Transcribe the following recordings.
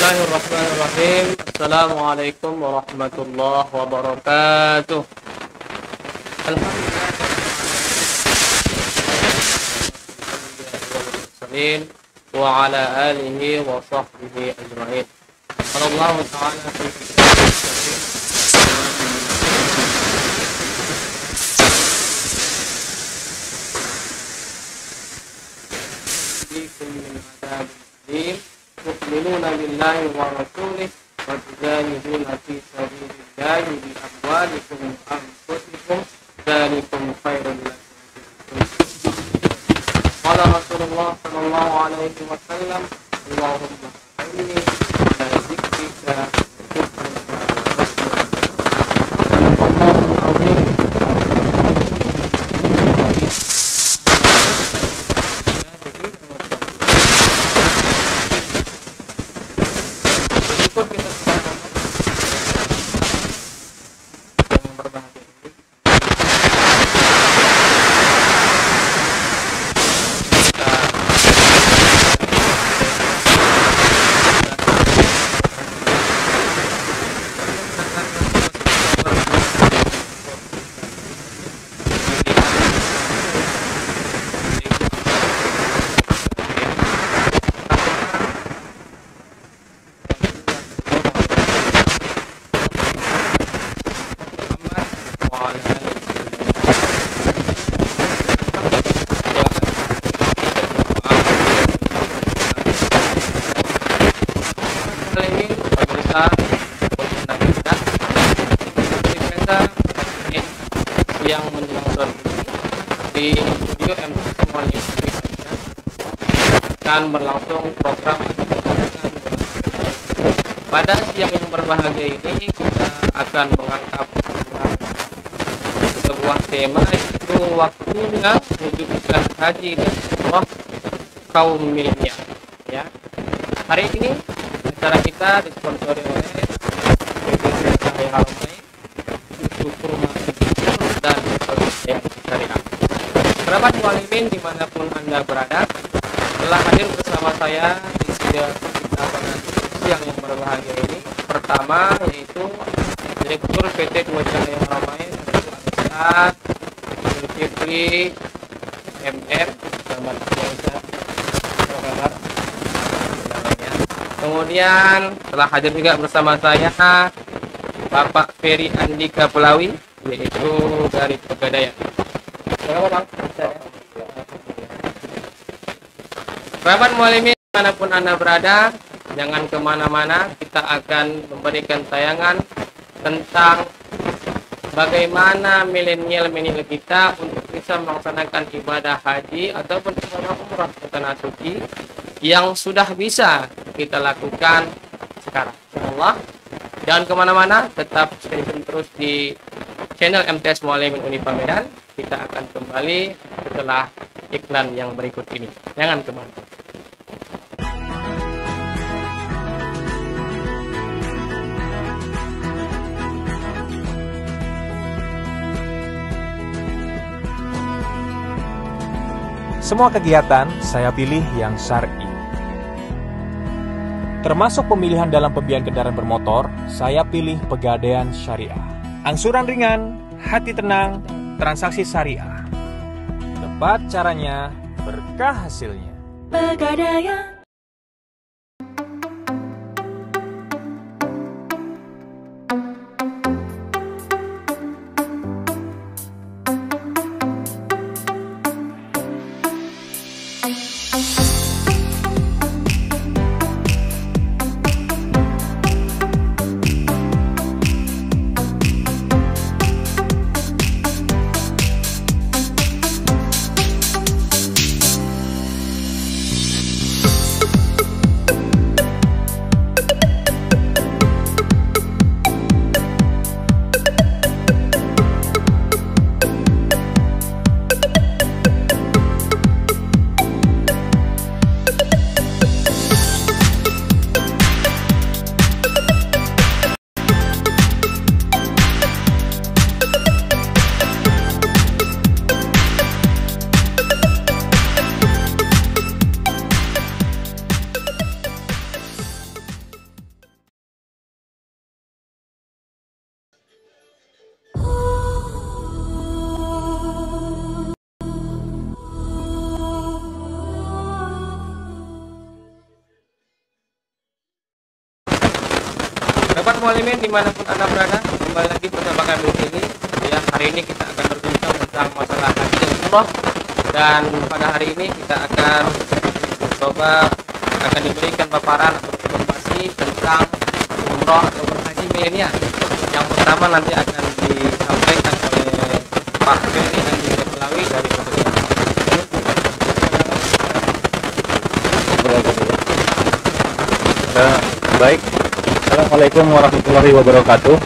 Bismillahirrahmanirrahim. Assalamualaikum warahmatullahi wabarakatuh. Alhamdulillah wa ala alihi wa sahbihi ajma'in. Allah Ta'ala fi tu'minuna billahi wa rasulih wa tujahiduna fi sabilillahi bi amwalikum wa anfusikum dzalikum khairun lakum. Qala Rasulullah sallallahu alaihi wasallam, Allahumma inni ala dzikrika yang menonton di studio MTS semuanya akan berlangsung program pada siang yang berbahagia ini. Kita akan mengangkat sebuah tema, yaitu waktunya menunjukkan haji dan umrah kaum milenial. Ya, hari ini acara kita disponsori oleh Cahaya Haramain, Syukur dan Syariah. Kerabat mualimin dimanapun Anda berada, telah hadir bersama saya di studio kita pada siang yang berbahagia ini. Pertama yaitu Direktur PT Dua Cahaya Haramain, Ustaz Zulkifli MM. Selamat siang. Kemudian telah hadir juga bersama saya Bapak Ferry Andika Pelawi, yaitu dari Pegadaian. Kerabat mualimin dimanapun Anda berada, jangan kemana-mana. Kita akan memberikan tayangan tentang bagaimana milenial kita untuk bisa melaksanakan ibadah haji ataupun ibadah umrah ke tanah suci yang sudah bisa kita lakukan sekarang. Insyaallah, jangan kemana-mana, tetap stay tune terus di channel MTS Mualimin Unifa Medan. Kita akan kembali setelah iklan yang berikut ini. Jangan kemana. Semua kegiatan saya pilih yang syar'i. Termasuk pemilihan dalam pembiayaan kendaraan bermotor, saya pilih Pegadaian Syariah. Angsuran ringan, hati tenang, transaksi syariah. Tepat caranya, berkah hasilnya. Pegadaian. Sahabat Mualimin dimanapun Anda berada, kembali lagi bersama kami di sini. Ya, hari ini kita akan berbincang tentang masalah haji dan umroh, dan pada hari ini kita akan coba diberikan paparan atau informasi tentang umroh atau haji milenial. Yang pertama nanti akan disampaikan oleh Pak Ferry dan juga Pelawi dari Kementerian. Baik, Assalamualaikum warahmatullahi wabarakatuh.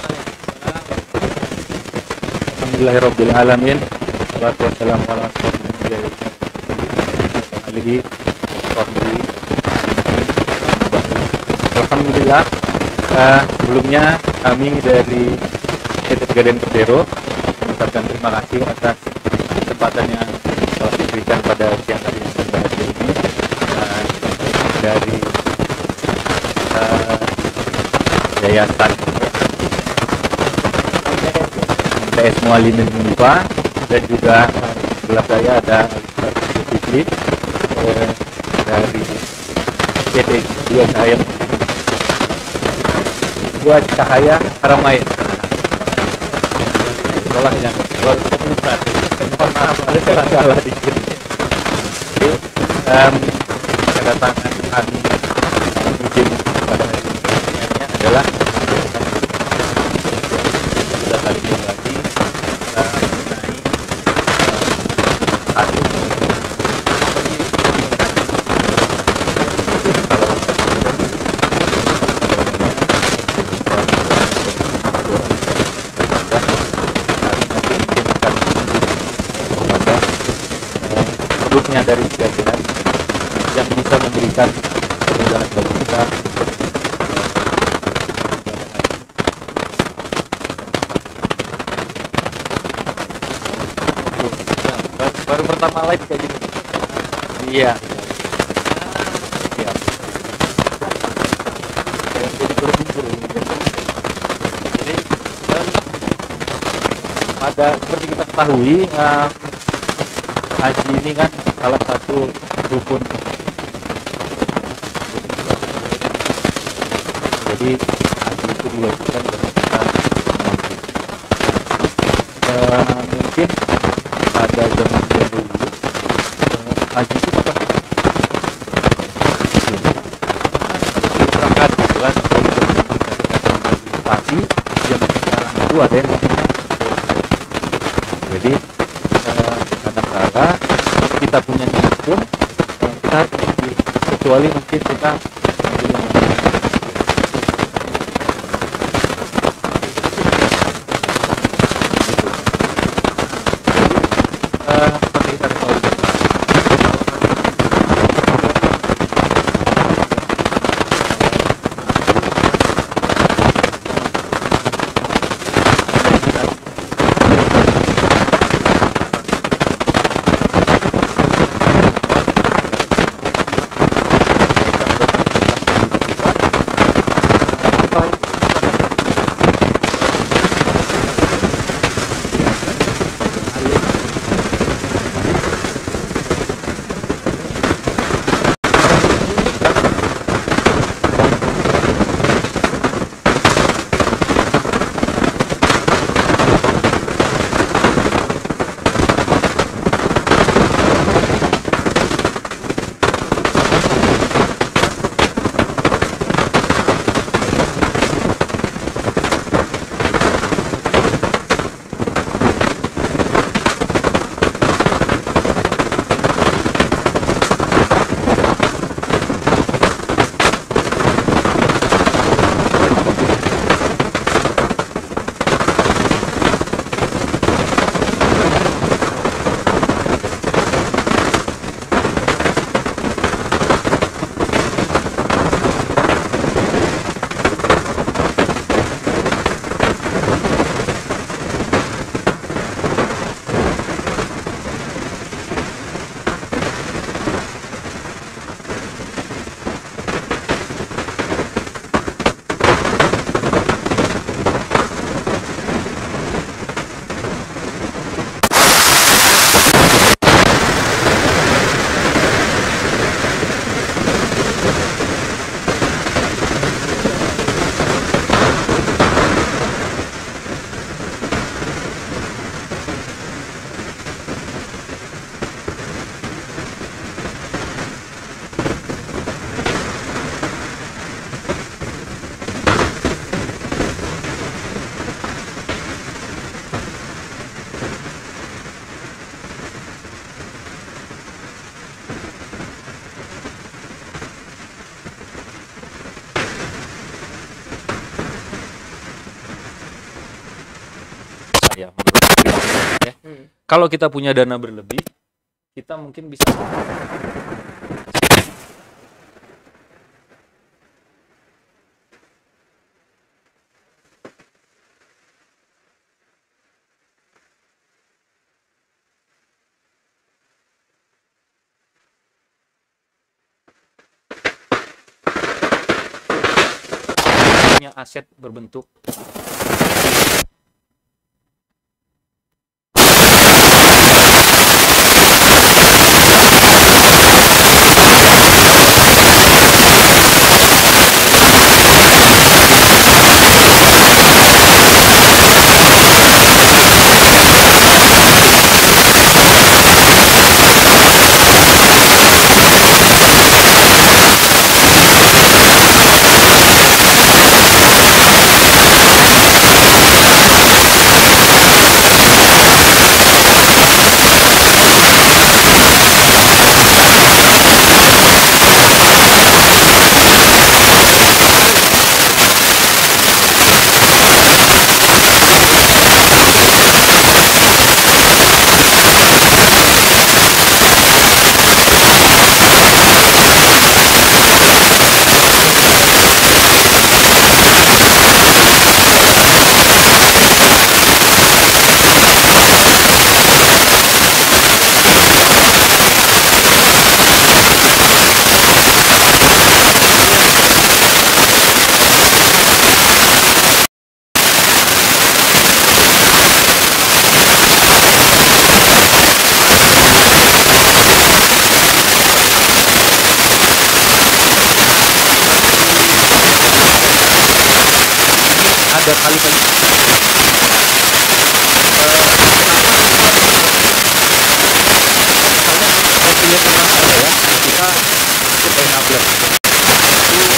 Alhamdulillahirabbil alamin. Wassalatu wassalamu ala alihi wasahbihi. Alhamdulillah. Sebelumnya kami dari PT Pegadaian Persero mengucapkan terima kasih atas kesempatan yang telah diberikan pada siang hari ini. Dari Yayasan MTS Mualimin Unifa, dan juga sebelah saya ada Fikri dari PT Dua Cahaya Haramain. Sekolah yang mohon maaf ada salah dikit. Kedatangan kami izin pada hari ini adalah sudah kali ini lagi mengenai satu produknya dari Pegadaian yang bisa memberikan kemudahan bagi kita. Baru pertama live kayak gini. Iya. Siap. Jadi berkumpul. Jadi pada seperti kita ketahui, haji ini kan salah satu rukun. Jadi haji itu diwajibkan bagi kita. Mungkin pada zaman dahulu haji itu bukan berangkat jelas tapi yang sekarang itu ada yang jadi kadang-kadang kita punya niat pun kita kecuali mungkin kita kalau kita punya dana berlebih, kita mungkin bisa punya aset berbentuk ada kali-kali misalnya teman saya ya, kita ikut enabler itu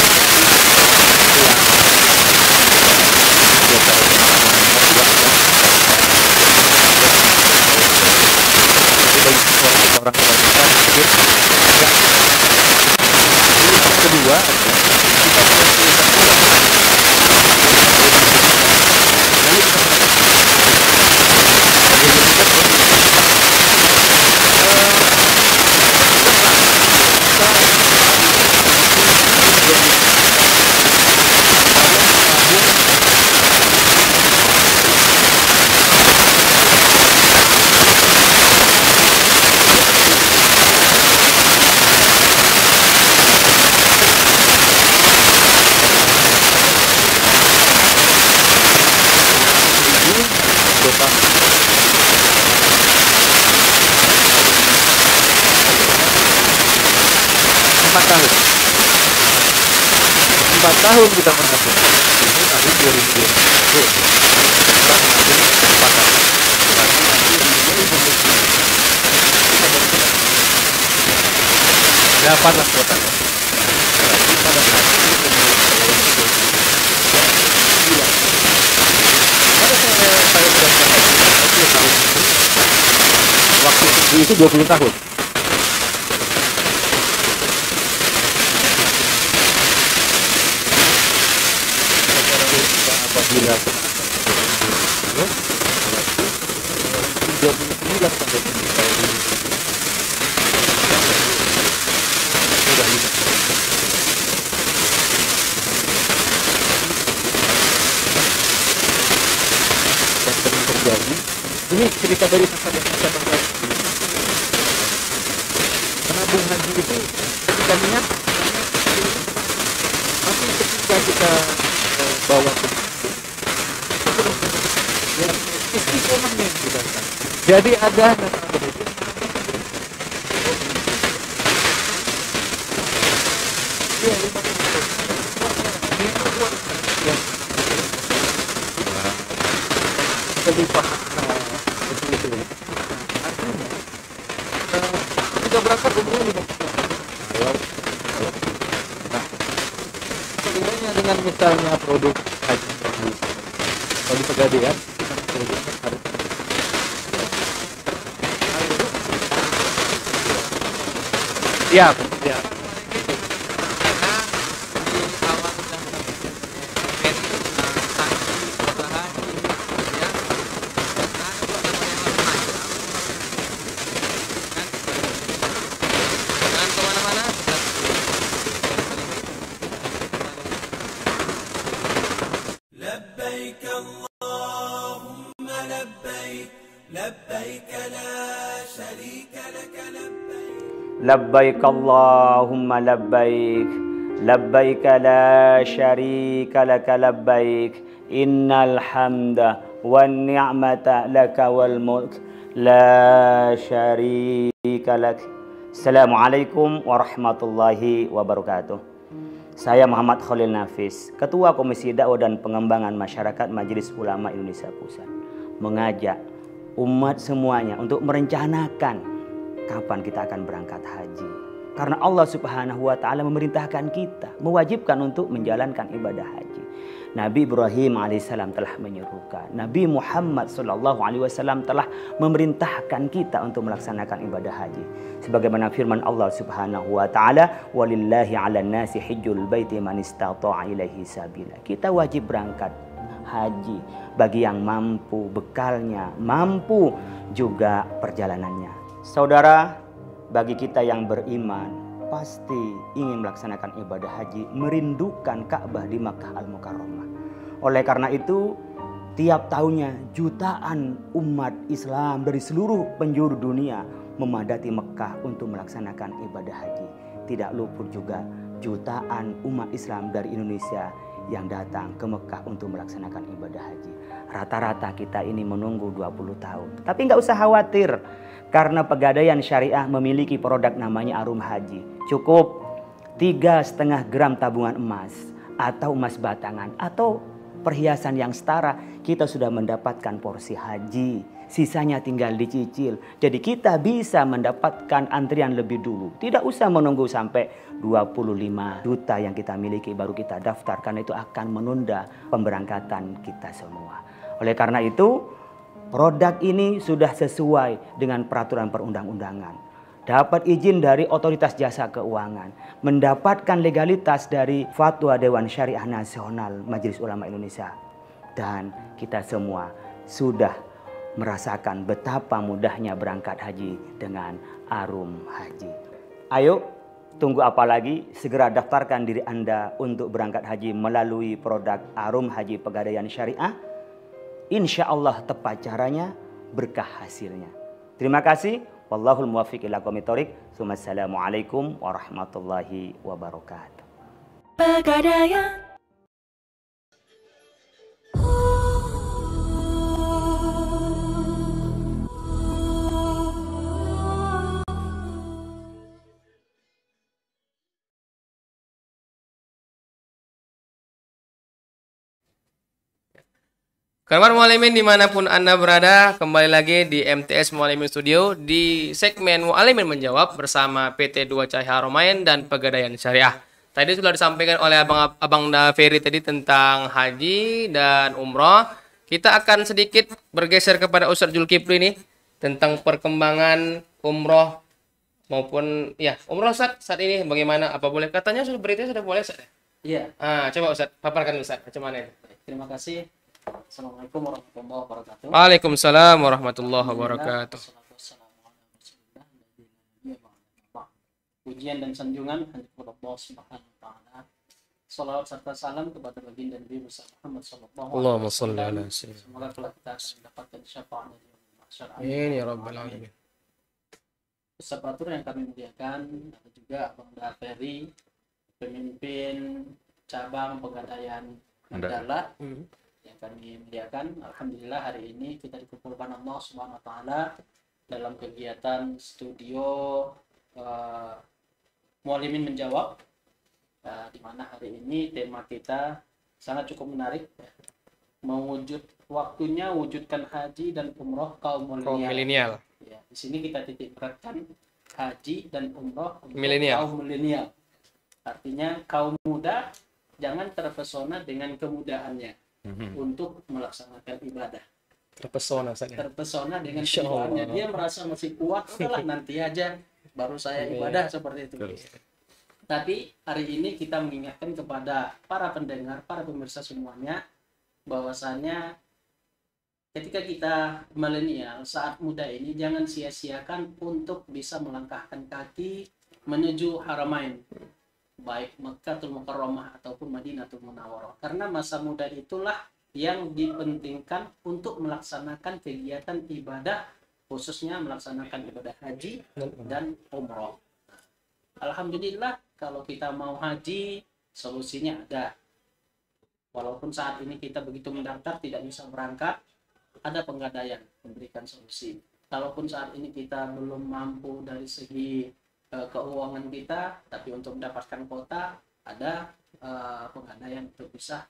yang biasa orang kebanyakan mungkin enggak. Yang kedua kita empat tahun kita menabung. Ini tahun 2020. Kita menabung 4 tahun. Dapatlah kuotanya. Berarti pada saat itu pada saya sudah tahun itu, waktu itu 20 tahun. Apabila 39 sampai sudah ini. Dan sering terjadi. Ini cerita dari masa penabung haji itu ketika niat, tapi ketika kita bawa ke istiqomahnya yang tidak. Jadi ada lebih paham itu. Artinya kita berangkat umurnya 50 tahun. Nah, bedanya dengan misalnya produk haji kalau di Pegadaian ya. Labbaik Allahumma labbaik. Labbaik la syarika laka labbaik. Innal hamda wan ni'mata laka wal mulk la syarika lak. Assalamualaikum warahmatullahi wabarakatuh. Saya Muhammad Khalil Nafis, Ketua Komisi Dakwah dan Pengembangan Masyarakat Majelis Ulama Indonesia Pusat, mengajak umat semuanya untuk merencanakan kapan kita akan berangkat haji. Karena Allah Subhanahu wa taala memerintahkan kita, mewajibkan untuk menjalankan ibadah haji. Nabi Ibrahim alaihissalam telah menyerukan, Nabi Muhammad sallallahu alaihi wasallam telah memerintahkan kita untuk melaksanakan ibadah haji. Sebagaimana firman Allah Subhanahu wa taala, "Walillahi 'alan nasi hajjul baiti man istata'a ilaihi sabila." Kita wajib berangkat haji bagi yang mampu bekalnya, mampu juga perjalanannya. Saudara, bagi kita yang beriman pasti ingin melaksanakan ibadah haji, merindukan Ka'bah di Makkah Al-Mukarramah. Oleh karena itu, tiap tahunnya jutaan umat Islam dari seluruh penjuru dunia memadati Mekah untuk melaksanakan ibadah haji. Tidak luput juga jutaan umat Islam dari Indonesia yang datang ke Mekah untuk melaksanakan ibadah haji. Rata-rata kita ini menunggu 20 tahun. Tapi nggak usah khawatir, karena Pegadaian Syariah memiliki produk namanya Arum Haji. Cukup 3,5 gram tabungan emas atau emas batangan atau perhiasan yang setara, kita sudah mendapatkan porsi haji. Sisanya tinggal dicicil. Jadi kita bisa mendapatkan antrian lebih dulu. Tidak usah menunggu sampai 25 juta yang kita miliki baru kita daftar, karena itu akan menunda pemberangkatan kita semua. Oleh karena itu, produk ini sudah sesuai dengan peraturan perundang-undangan. Dapat izin dari Otoritas Jasa Keuangan, mendapatkan legalitas dari Fatwa Dewan Syariah Nasional Majelis Ulama Indonesia. Dan kita semua sudah merasakan betapa mudahnya berangkat haji dengan Arum Haji. Ayo, tunggu apa lagi? Segera daftarkan diri Anda untuk berangkat haji melalui produk Arum Haji Pegadaian Syariah. Insya Allah tepat caranya, berkah hasilnya. Terima kasih. Wallahul muwaffiq ila aqwamit thoriq. Assalamualaikum warahmatullahi wabarakatuh. Pegadaian. Kawan Mualimin dimanapun Anda berada, kembali lagi di MTS Mualimin Studio di segmen Mualimin Menjawab bersama PT Dua Cahaya Haromain dan Pegadaian Syariah. Tadi sudah disampaikan oleh Abang Ferry tadi tentang haji dan umroh. Kita akan sedikit bergeser kepada Ustadz Zulkifli nih tentang perkembangan umroh maupun ya umroh Ustadz saat ini bagaimana? Apa boleh? Katanya sudah beritanya sudah boleh Ustadz? Iya. Coba Ustadz paparkan Ustadz bagaimana itu? Terima kasih. Assalamualaikum warahmatullahi wabarakatuh. Waalaikumsalam warahmatullahi wabarakatuh. Pujian dan sanjungan hanya kepada Allah Subhanahu wa taala. Salawat serta salam kepada baginda Nabi Muhammad sallallahu alaihi wasallam. Semoga kelak kita akan mendapatkan syafaat dari Allah. Amin ya rabbal alamin. Peserta yang kami muliakan, ada juga Bang Ferry, pemimpin cabang Pegadaian Mandala yang kami muliakan. Alhamdulillah hari ini kita dikumpulkan Allah Subhanahu wa taala dalam kegiatan studio Mualimin Menjawab, di mana hari ini tema kita sangat cukup menarik, waktunya wujudkan haji dan umroh kaum milenial. Ya, di sini kita titik beratkan haji dan umroh untuk kaum milenial. Artinya kaum muda jangan terpesona dengan kemudahannya untuk melaksanakan ibadah. Terpesona saja. Terpesona dengan kemudahannya. Dia merasa masih kuat, udahlah nanti aja baru saya ibadah seperti itu. Tapi hari ini kita mengingatkan kepada para pendengar, para pemirsa semuanya, bahwasanya ketika kita milenial saat muda ini jangan sia-siakan untuk bisa melangkahkan kaki menuju Haramain, baik Makkahul Mukarramah ataupun Madinatul Munawwarah. Karena masa muda itulah yang dipentingkan untuk melaksanakan kegiatan ibadah, khususnya melaksanakan ibadah haji dan umroh. Alhamdulillah kalau kita mau haji, solusinya ada. Walaupun saat ini kita begitu mendaftar tidak bisa berangkat, ada Pegadaian memberikan solusi. Kalaupun saat ini kita belum mampu dari segi keuangan kita, tapi untuk mendapatkan kuota ada Pegadaian untuk bisa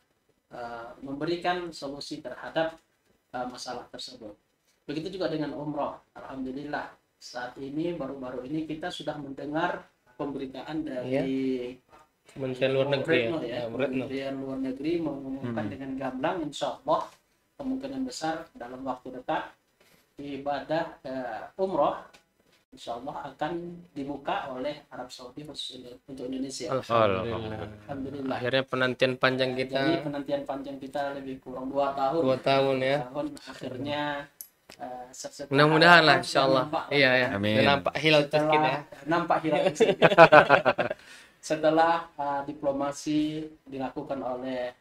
memberikan solusi terhadap masalah tersebut. Begitu juga dengan umroh. Alhamdulillah saat ini baru-baru ini kita sudah mendengar pemberitaan dari Kementerian Luar Negeri Retno ya. Kementerian Luar Negeri mengumumkan dengan gamblang, insya Allah kemungkinan besar dalam waktu dekat ibadah umroh insya Allah akan dibuka oleh Arab Saudi khusus untuk Indonesia. Alhamdulillah. Akhirnya penantian panjang Jadi kita penantian panjang kita lebih kurang 2 tahun. 2 tahun ya. Akhirnya Mudah-mudahan lah insya Allah. nampak Iya ya. Amin. Dan nampak hilal terkit ya. nampak hilal sedikit. Setelah diplomasi dilakukan oleh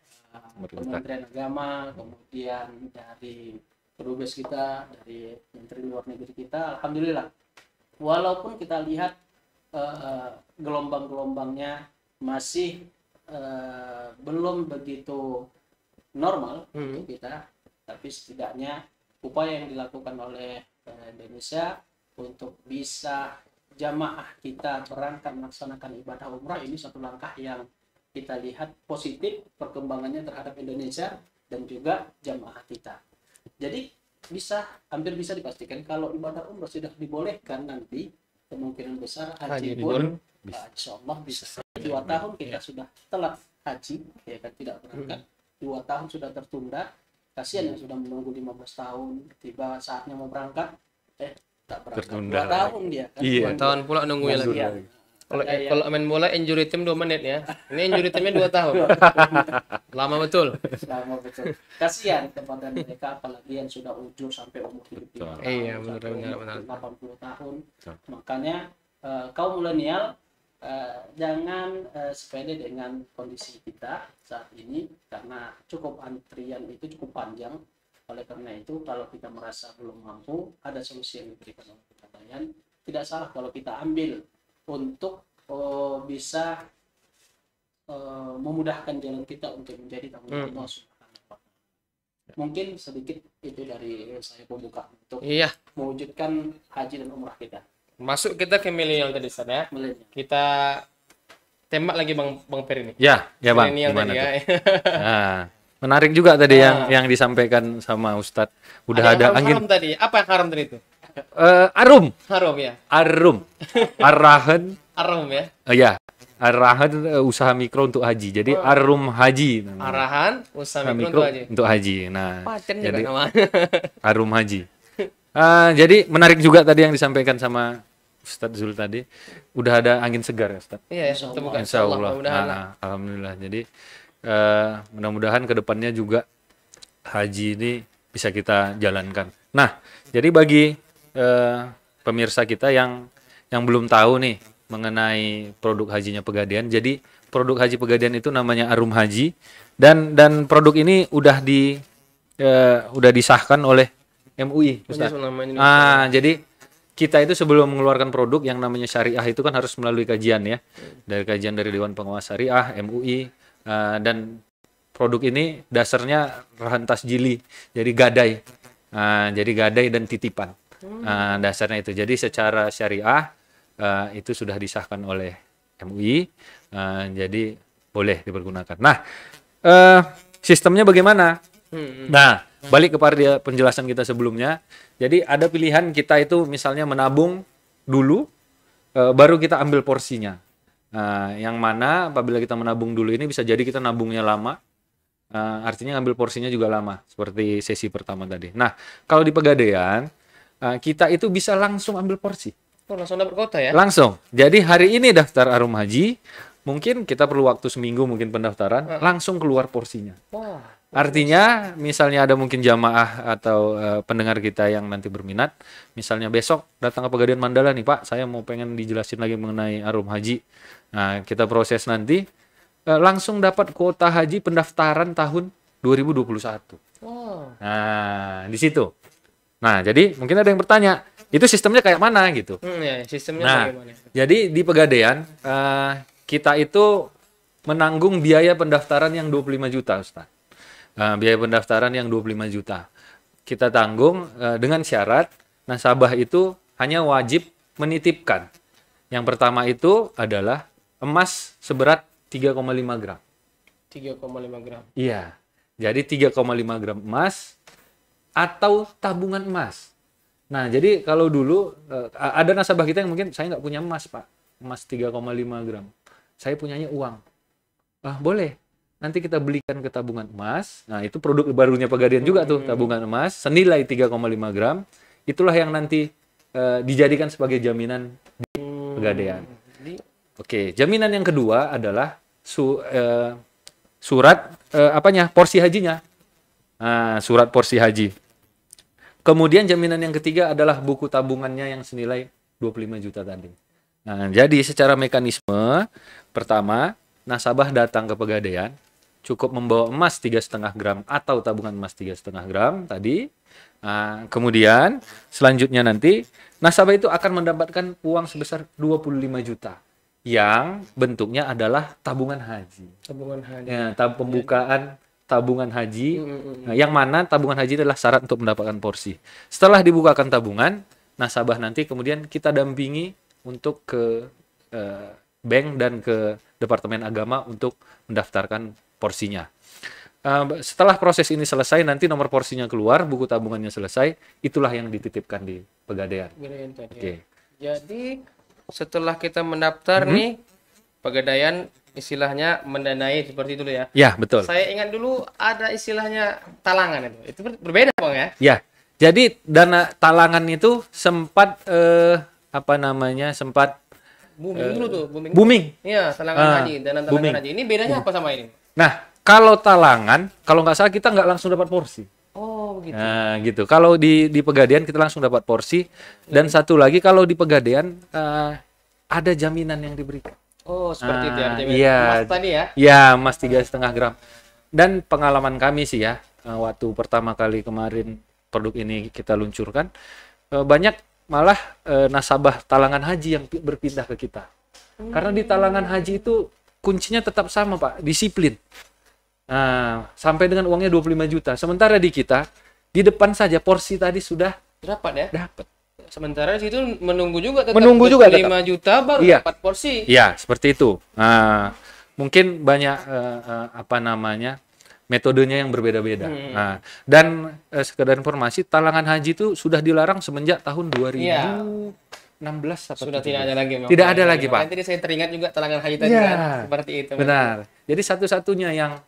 Kementerian Agama, kemudian dari kedubes kita, dari Menteri Luar Negeri kita, alhamdulillah. Walaupun kita lihat gelombang-gelombangnya masih belum begitu normal untuk kita, tapi setidaknya upaya yang dilakukan oleh Indonesia untuk bisa jamaah kita berangkat melaksanakan ibadah umrah ini satu langkah yang kita lihat positif perkembangannya terhadap Indonesia dan juga jamaah kita. Jadi hampir bisa dipastikan kalau ibadah umrah sudah dibolehkan nanti kemungkinan besar haji pun insya Allah bisa. 2 tahun kita sudah telat haji, ya kan, tidak berangkat. 2 tahun sudah tertunda. Kasihan yang sudah menunggu 15 tahun, tiba saatnya mau berangkat, tak berangkat. Tertunda 2 tahun dia kan. Iya. 2 tahun pula nungguin lagi. Iya. Kalau main bola injury time 2 menit ya. Ini injury time-nya 2 tahun. Lama betul. Selama betul. Kasihan kepada mereka apalagi yang sudah ujur sampai umur 75 tahun. Iya, sampai benar. umur 80 tahun. Makanya kaum milenial jangan sepele dengan kondisi kita saat ini karena antrian itu cukup panjang. Oleh karena itu kalau kita merasa belum mampu, ada solusi yang diberikan oleh Pegadaian. Tidak salah kalau kita ambil untuk bisa memudahkan jalan kita untuk menjadi tanggung jawab Allah Subhanahu wa Ta'ala. Mungkin sedikit itu dari saya pembuka untuk mewujudkan haji dan umrah kita. Masuk kita ke milenial tadi Ustaz ya. Milenial. Kita tembak lagi Bang Per ini. Ya Bang. Milenial Gimana tadi ya. tuh? Nah, menarik juga tadi yang disampaikan sama Ustadz. Udah ada angin. Haram tadi. Apa yang haram tadi itu? Arum. Haram ya. Arahan. Haram ya. Ya. Arahan usaha mikro untuk haji. Jadi Arum Haji namanya. Arahan usaha mikro Mikro untuk haji. untuk haji. Nah, Paten juga jadi namanya. Arum Haji. Jadi menarik juga tadi yang disampaikan sama Ustadz Zul tadi. Udah ada angin segar ya Ustadz? Iya ya. Kita buka Insya Allah. mudah-mudahan lah. Alhamdulillah. Jadi mudah-mudahan kedepannya juga haji ini bisa kita jalankan. Nah, jadi bagi pemirsa kita yang belum tahu nih mengenai produk hajinya Pegadaian. Jadi produk haji Pegadaian itu namanya Arum Haji dan produk ini udah disahkan oleh MUI, Ustaz. Jadi kita itu sebelum mengeluarkan produk yang namanya syariah itu kan harus melalui kajian ya. Dari kajian dari Dewan Pengawas Syariah, MUI, dan produk ini dasarnya rahan tasjili, jadi gadai. Jadi gadai dan titipan. Dasarnya itu. Jadi secara syariah itu sudah disahkan oleh MUI, jadi boleh dipergunakan. Nah, sistemnya bagaimana? Nah, balik kepada penjelasan kita sebelumnya. Jadi ada pilihan kita itu misalnya menabung dulu, baru kita ambil porsinya. Yang mana apabila kita menabung dulu ini bisa jadi kita nabungnya lama, artinya ngambil porsinya juga lama, seperti sesi pertama tadi. Nah, kalau di Pegadaian, kita itu bisa langsung ambil porsi. Oh, langsung dapat kota ya? Langsung. Jadi hari ini daftar Arum Haji, mungkin kita perlu waktu seminggu mungkin pendaftaran, langsung keluar porsinya. Wah. Artinya misalnya ada mungkin jamaah atau pendengar kita yang nanti berminat, misalnya besok datang ke Pegadaian Mandala nih Pak, saya mau pengen dijelasin lagi mengenai Arum Haji. Nah, kita proses nanti, langsung dapat kuota haji pendaftaran tahun 2021. Oh. Nah, di situ. Nah, jadi mungkin ada yang bertanya, itu sistemnya kayak mana gitu. Ya, sistemnya Nah, bagaimana? jadi di Pegadaian kita itu menanggung biaya pendaftaran yang 25 juta, Ustaz. Biaya pendaftaran yang 25 juta. Kita tanggung dengan syarat nasabah itu hanya wajib menitipkan. Yang pertama itu adalah emas seberat 3,5 gram. 3,5 gram. Iya. Jadi 3,5 gram emas atau tabungan emas. Nah, jadi kalau dulu ada nasabah kita yang mungkin saya nggak punya emas, Pak. Emas 3,5 gram. Saya punyanya uang. Boleh. Nanti kita belikan ke tabungan emas. Nah, itu produk barunya Pegadaian juga tuh, tabungan emas senilai 3,5 gram. Itulah yang nanti dijadikan sebagai jaminan di Pegadaian. Oke, jaminan yang kedua adalah surat porsi hajinya. Surat porsi haji. Kemudian jaminan yang ketiga adalah buku tabungannya yang senilai 25 juta tadi. Nah, jadi secara mekanisme, pertama, nasabah datang ke Pegadaian, cukup membawa emas 3,5 gram atau tabungan emas 3,5 gram tadi. Kemudian, selanjutnya nanti, nasabah itu akan mendapatkan uang sebesar 25 juta. Yang bentuknya adalah tabungan haji. Tabungan haji. Ya, pembukaan tabungan haji, yang mana tabungan haji adalah syarat untuk mendapatkan porsi. Setelah dibukakan tabungan, nasabah nanti kemudian kita dampingi untuk ke bank dan ke Departemen Agama untuk mendaftarkan porsinya. Setelah proses ini selesai, nanti nomor porsinya keluar, buku tabungannya selesai, itulah yang dititipkan di Pegadaian. Oke. Jadi setelah kita mendaftar nih, Pegadaian istilahnya mendanai seperti itu ya. Ya, betul. Saya ingat dulu ada istilahnya talangan itu. Itu berbeda, Bang ya? Ya. Jadi dana talangan itu sempat sempat Booming dulu tuh, booming. Iya, talangan haji, dana talangan booming. haji. Ini bedanya apa sama ini? Nah, kalau talangan, kalau nggak salah kita nggak langsung dapat porsi. Oh, begitu. Nah, gitu. Kalau di Pegadaian kita langsung dapat porsi. Dan satu lagi, kalau di Pegadaian ada jaminan yang diberikan. Oh, seperti itu ya. Iya. Emas tadi ya? Iya, emas 3,5 gram. Dan pengalaman kami sih ya, waktu pertama kali kemarin produk ini kita luncurkan, banyak malah nasabah talangan haji yang berpindah ke kita. Karena di talangan haji itu kuncinya tetap sama, Pak, disiplin. Sampai dengan uangnya 25 juta. Sementara di kita, di depan saja porsi tadi sudah Dapat ya? dapat. Sementara di situ menunggu juga tetap Menunggu juga 5 juta baru Iya. dapat porsi. Iya, seperti itu. Mungkin banyak metodenya yang berbeda-beda. Dan sekedar informasi, talangan haji itu sudah dilarang semenjak tahun 2016 atau Sudah tidak ada lagi. Bang. Tidak ada lagi, Pak. Tadi saya teringat juga talangan haji tadi Iya. kan seperti itu. Benar. Jadi satu-satunya yang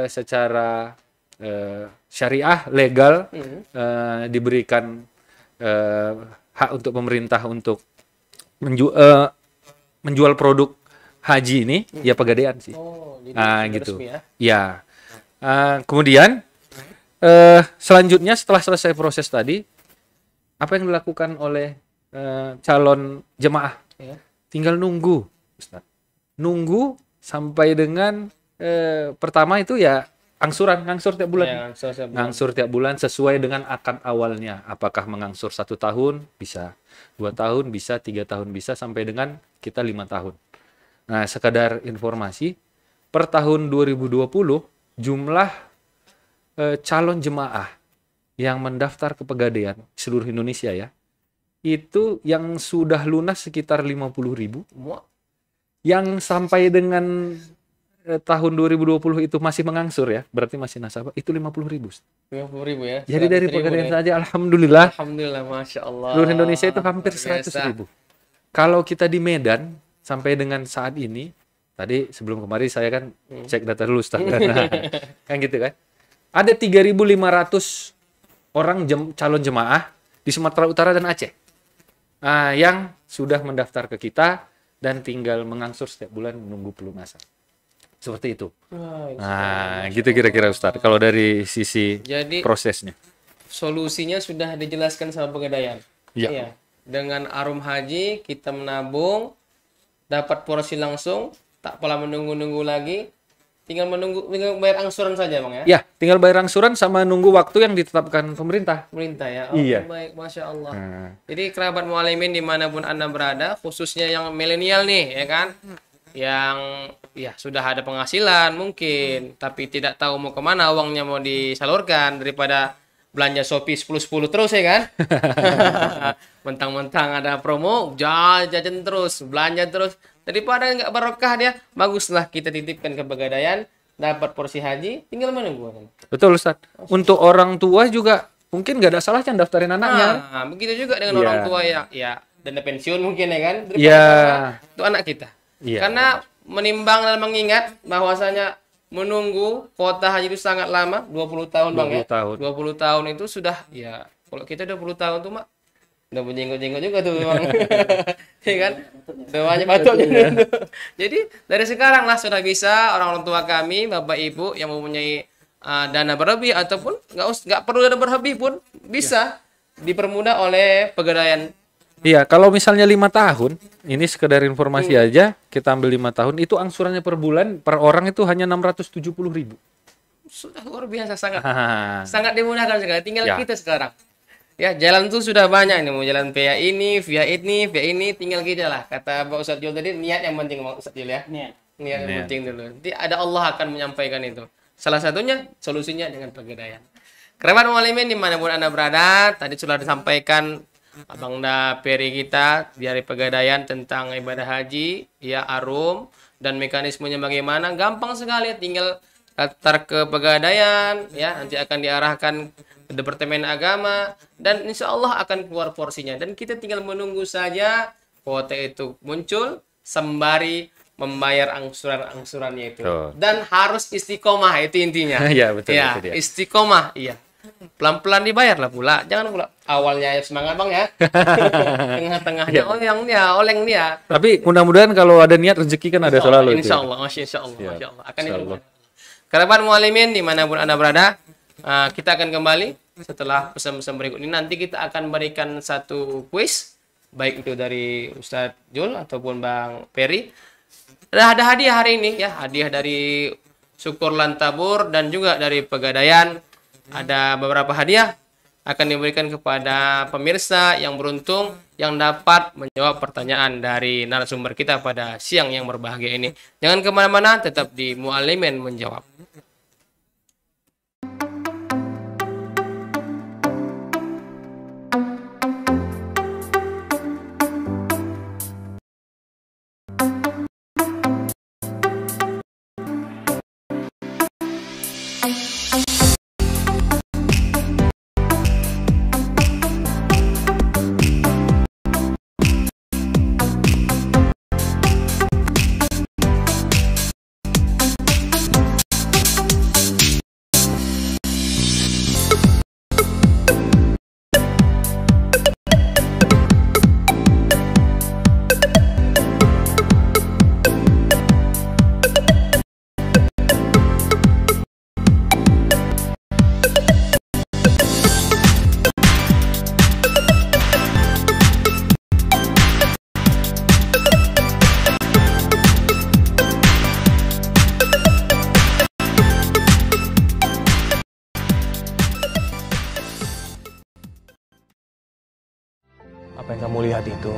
secara syariah legal diberikan hak untuk pemerintah untuk menjual produk haji ini ya Pegadaian sih. Oh, jadi sudah Gitu. resmi ya. Ya. Kemudian selanjutnya setelah selesai proses tadi, apa yang dilakukan oleh calon jemaah? Ya. Tinggal nunggu, Ustaz. Nunggu sampai dengan pertama itu ya ngangsur tiap bulan. Ya, langsung. Ngangsur tiap bulan sesuai dengan akad awalnya. Apakah mengangsur 1 tahun? Bisa. 2 tahun? Bisa. 3 tahun? Bisa. Sampai dengan kita 5 tahun. Nah, sekadar informasi, per tahun 2020, jumlah calon jemaah yang mendaftar ke Pegadaian seluruh Indonesia ya, itu yang sudah lunas sekitar 50.000. Yang sampai dengan tahun 2020 itu masih mengangsur ya, berarti masih nasabah, itu 50.000. 50.000 ya. Jadi dari 100.000 Pegadaian ya. saja, alhamdulillah, Masya Allah. seluruh Indonesia itu hampir Luar biasa. 100.000. Kalau kita di Medan, sampai dengan saat ini, tadi sebelum kemarin saya kan cek data dulu, Ustaz. Kan gitu kan. Ada 3.500 orang calon jemaah di Sumatera Utara dan Aceh. Yang sudah mendaftar ke kita dan tinggal mengangsur setiap bulan menunggu pelunasan. Seperti itu. Gitu kira-kira Ustaz. Kalau dari sisi Jadi prosesnya. solusinya sudah dijelaskan sama Pegadaian. Iya. Iya. Dengan arum haji kita menabung, dapat porsi langsung, tak pola menunggu-nunggu lagi. tinggal menunggu, tinggal bayar angsuran saja Bang ya? Ya, tinggal bayar angsuran sama nunggu waktu yang ditetapkan pemerintah. Pemerintah ya? Oh, Iya. baik, Masya Allah. Jadi kerabat mualimin dimanapun Anda berada, khususnya yang milenial nih, ya kan? Yang ya sudah ada penghasilan mungkin, tapi tidak tahu mau kemana uangnya mau disalurkan, daripada belanja Shopee 10-10 terus ya kan? Mentang-mentang ada promo, jajan terus, belanja terus. Daripada nggak barokah dia, baguslah kita titipkan ke Pegadaian, dapat porsi haji, tinggal menunggu. Betul Ustaz. Untuk orang tua juga mungkin nggak ada salahnya daftarin anaknya. Nah, begitu juga dengan Iya. orang tua yang ya dana pensiun mungkin ya kan? Daripada Iya. itu anak kita. Iya. Karena menimbang dan mengingat bahwasanya menunggu kuota haji itu sangat lama, 20 tahun Bang ya. 20 tahun. 20 tahun itu sudah ya, kalau kita 20 tahun tuh Mak udah menjenggot-jenggot juga tuh Bang. Iya kan? Doanya patutnya. Jadi dari sekarang lah sudah bisa orang tua kami, Bapak Ibu yang mempunyai dana berlebih ataupun nggak perlu dana berlebih pun bisa dipermudah oleh Pegadaian. Iya, kalau misalnya 5 tahun, ini sekedar informasi aja, kita ambil 5 tahun, itu angsurannya per bulan, per orang itu hanya 670.000. Sudah luar biasa, sangat Hahaha. sangat dimudahkan sekali. Tinggal Ya. kita sekarang. Ya, jalan tuh sudah banyak nih, mau jalan via ini, tinggal kita lah. Kata Pak Ustadz Jul tadi, niat yang penting Pak Ustadz Jul ya. Niat yang Niat. penting dulu. Nanti ada Allah akan menyampaikan itu. Salah satunya solusinya dengan Pegadaian. Kerabat mualimin dimanapun Anda berada, tadi sudah disampaikan Abang Da Peri kita dari Pegadaian tentang ibadah haji, ya arum dan mekanismenya bagaimana. Gampang sekali, tinggal daftar ke Pegadaian, ya nanti akan diarahkan ke Departemen Agama dan insya Allah akan keluar porsinya. Dan kita tinggal menunggu saja kuota itu muncul sembari membayar angsuran-angsurannya itu. Betul. Dan harus istiqomah, itu intinya. Iya, betul, Ya, itu dia. istiqomah, iya. Pelan-pelan dibayar lah pula. Jangan pula awalnya semangat Bang ya. Tengah-tengahnya oleng dia. Tapi mudah-mudahan kalau ada niat rezeki kan ada selalu itu. Insya Allah, Masya Allah, Siap. Masya Allah. Akan Insya itu. Allah. Kerabat mualimin dimanapun Anda berada, kita akan kembali setelah pesan-pesan berikut ini. Nanti kita akan berikan satu kuis, baik itu dari Ustadz Jul ataupun Bang Peri. Ada hadiah hari ini ya, hadiah dari Syukur Lantabur dan juga dari Pegadaian. Ada beberapa hadiah akan diberikan kepada pemirsa yang beruntung yang dapat menjawab pertanyaan dari narasumber kita pada siang yang berbahagia ini. Jangan kemana-mana, tetap di Mualimin Menjawab. Apa yang kamu lihat itu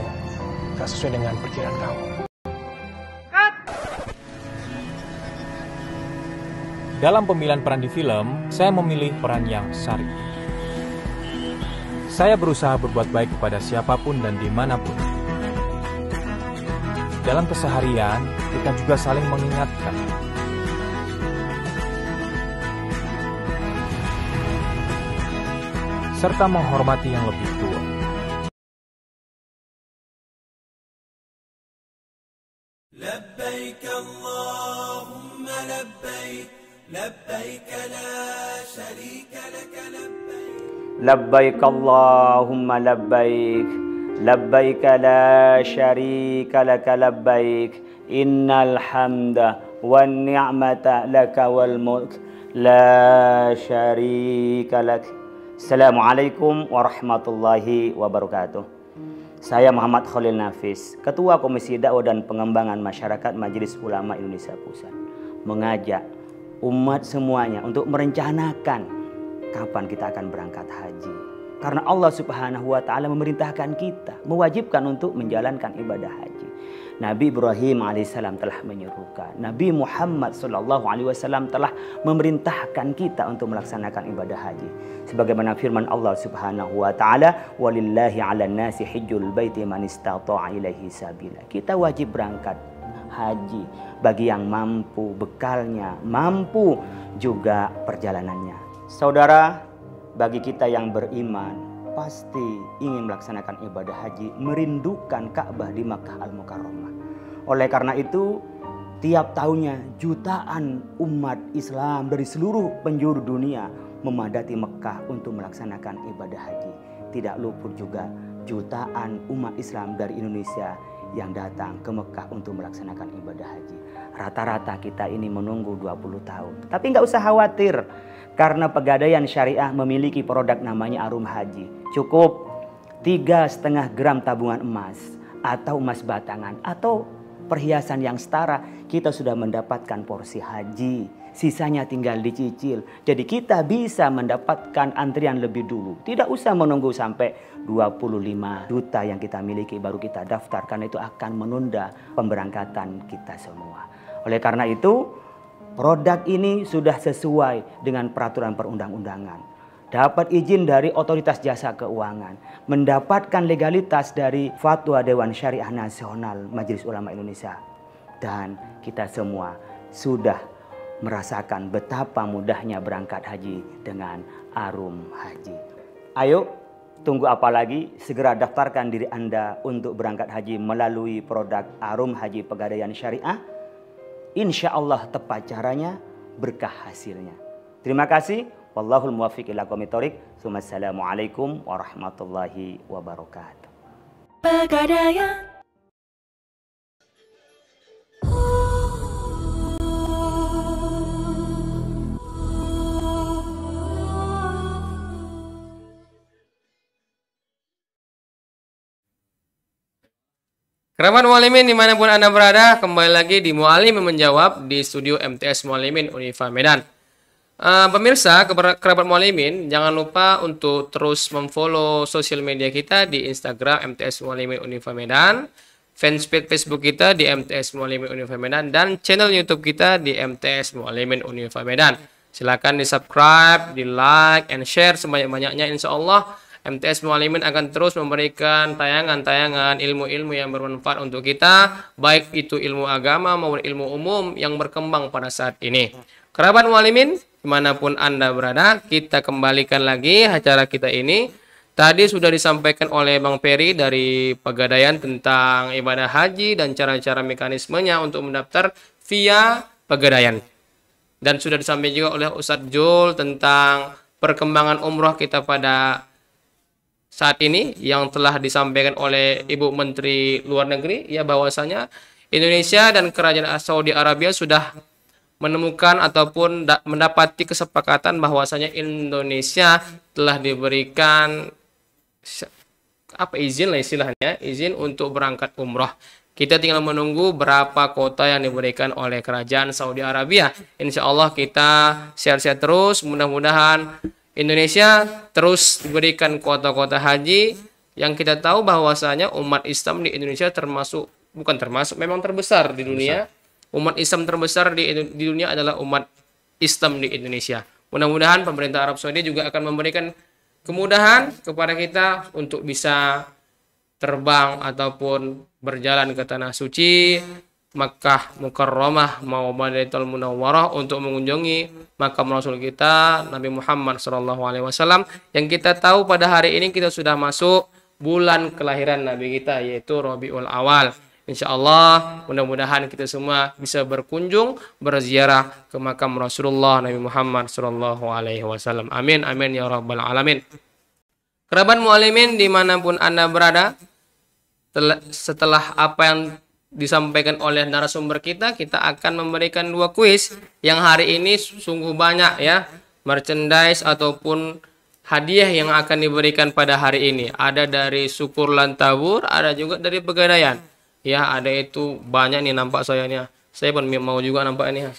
gak sesuai dengan perkiraan kamu. Dalam pemilihan peran di film, saya memilih peran yang syar'i. Saya berusaha berbuat baik kepada siapapun dan dimanapun. Dalam keseharian, kita juga saling mengingatkan. Serta menghormati yang lebih tua. لبيك اللهم لبيك لبيك لا شريك لك لبيك لبيك اللهم لبيك لبيك لا شريك لك لبيك إن الحمد والنعمة لك والملك لا شريك لك. Assalamualaikum warahmatullahi wabarakatuh. Saya Muhammad Khalil Nafis, Ketua Komisi Dakwah dan Pengembangan Masyarakat Majelis Ulama Indonesia Pusat, mengajak umat semuanya untuk merencanakan kapan kita akan berangkat haji. Karena Allah Subhanahu wa taala memerintahkan kita, mewajibkan untuk menjalankan ibadah haji. Nabi Ibrahim alaihissalam telah menyerukan, Nabi Muhammad sallallahu alaihi wasallam telah memerintahkan kita untuk melaksanakan ibadah haji. Sebagaimana firman Allah Subhanahu wa taala, "Walillahi 'alan nasi hajjul baiti man istata'a ilaihi sabila." Kita wajib berangkat haji bagi yang mampu bekalnya, mampu juga perjalanannya. Saudara, bagi kita yang beriman pasti ingin melaksanakan ibadah haji, merindukan Ka'bah di Makkah Al-Mukarramah. Oleh karena itu, tiap tahunnya jutaan umat Islam dari seluruh penjuru dunia memadati Mekah untuk melaksanakan ibadah haji. Tidak luput juga jutaan umat Islam dari Indonesia yang datang ke Mekah untuk melaksanakan ibadah haji. Rata-rata kita ini menunggu 20 tahun. Tapi nggak usah khawatir, karena Pegadaian Syariah memiliki produk namanya Arum Haji. Cukup 3,5 gram tabungan emas atau emas batangan atau perhiasan yang setara, kita sudah mendapatkan porsi haji. Sisanya tinggal dicicil. Jadi kita bisa mendapatkan antrian lebih dulu. Tidak usah menunggu sampai 25 juta yang kita miliki baru kita daftar, karena itu akan menunda pemberangkatan kita semua. Oleh karena itu, produk ini sudah sesuai dengan peraturan perundang-undangan. Dapat izin dari Otoritas Jasa Keuangan, mendapatkan legalitas dari Fatwa Dewan Syariah Nasional Majelis Ulama Indonesia. Dan kita semua sudah merasakan betapa mudahnya berangkat haji dengan Arum Haji. Ayo, tunggu apa lagi? Segera daftarkan diri Anda untuk berangkat haji melalui produk Arum Haji Pegadaian Syariah. Insya Allah tepat caranya, berkah hasilnya. Terima kasih. Wallahul muwaffiq ila aqwamit thoriq. Assalamualaikum warahmatullahi wabarakatuh. Pegadaian. Kerabat Mualimin dimanapun Anda berada, kembali lagi di Mualim menjawab di studio MTS Mualimin Unifa Medan. Pemirsa, kerabat Mualimin, jangan lupa untuk terus memfollow sosial media kita di Instagram MTS Mualimin Unifa Medan, fanpage Facebook kita di MTS Mualimin Unifa Medan, dan channel YouTube kita di MTS Mualimin Unifa Medan. Silakan di subscribe, di like, and share sebanyak-banyaknya. Insya Allah MTS Mualimin akan terus memberikan tayangan-tayangan ilmu-ilmu yang bermanfaat untuk kita, baik itu ilmu agama maupun ilmu umum yang berkembang pada saat ini. Kerabat Mualimin, dimanapun Anda berada, kita kembalikan lagi acara kita ini. Tadi sudah disampaikan oleh Bang Peri dari Pegadaian tentang ibadah haji dan cara-cara mekanismenya untuk mendaftar via Pegadaian. Dan sudah disampaikan juga oleh Ustadz Jul tentang perkembangan umroh kita pada saat ini yang telah disampaikan oleh Ibu Menteri Luar Negeri, ya, bahwasanya Indonesia dan Kerajaan Saudi Arabia sudah menemukan ataupun mendapati kesepakatan bahwasanya Indonesia telah diberikan izin lah istilahnya, izin untuk berangkat umroh. Kita tinggal menunggu berapa kota yang diberikan oleh Kerajaan Saudi Arabia. Insya Allah kita share-share terus, mudah-mudahan Indonesia terus diberikan kota-kota haji yang kita tahu bahwasanya umat Islam di Indonesia memang terbesar di dunia. Umat Islam terbesar di dunia adalah umat Islam di Indonesia. Mudah-mudahan pemerintah Arab Saudi juga akan memberikan kemudahan kepada kita untuk bisa terbang ataupun berjalan ke tanah suci Makkah Mukarramah maupun Madinatul Munawwarah untuk mengunjungi makam Rasul kita Nabi Muhammad SAW, yang kita tahu pada hari ini kita sudah masuk bulan kelahiran Nabi kita, yaitu Rabiul Awal. Insya Allah mudah-mudahan kita semua bisa berkunjung, berziarah ke makam Rasulullah Nabi Muhammad SAW. Amin, amin ya rabbal alamin. Kerabat Mualimin dimanapun Anda berada, setelah apa yang disampaikan oleh narasumber kita akan memberikan 2 kuis yang hari ini sungguh banyak ya, merchandise ataupun hadiah yang akan diberikan pada hari ini. Ada dari Syukur Lantabur, ada juga dari Pegadaian. Ya, ada itu banyak nih nampak saya nih. Saya pun mau juga nampak ini ya.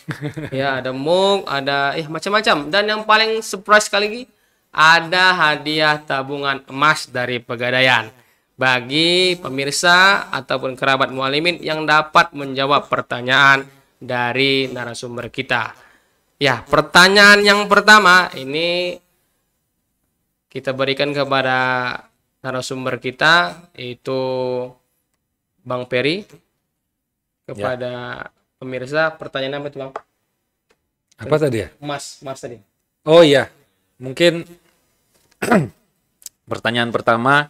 Ya, ada mug, ada macam-macam. Dan yang paling surprise sekali lagi, ada hadiah tabungan emas dari Pegadaian bagi pemirsa ataupun kerabat mualimin yang dapat menjawab pertanyaan dari narasumber kita. Ya, pertanyaan yang pertama ini kita berikan kepada narasumber kita, yaitu Bang Peri. Kepada pemirsa, pertanyaan apa itu, Bang? Apa tadi ya? Mas tadi. Oh iya, mungkin pertanyaan pertama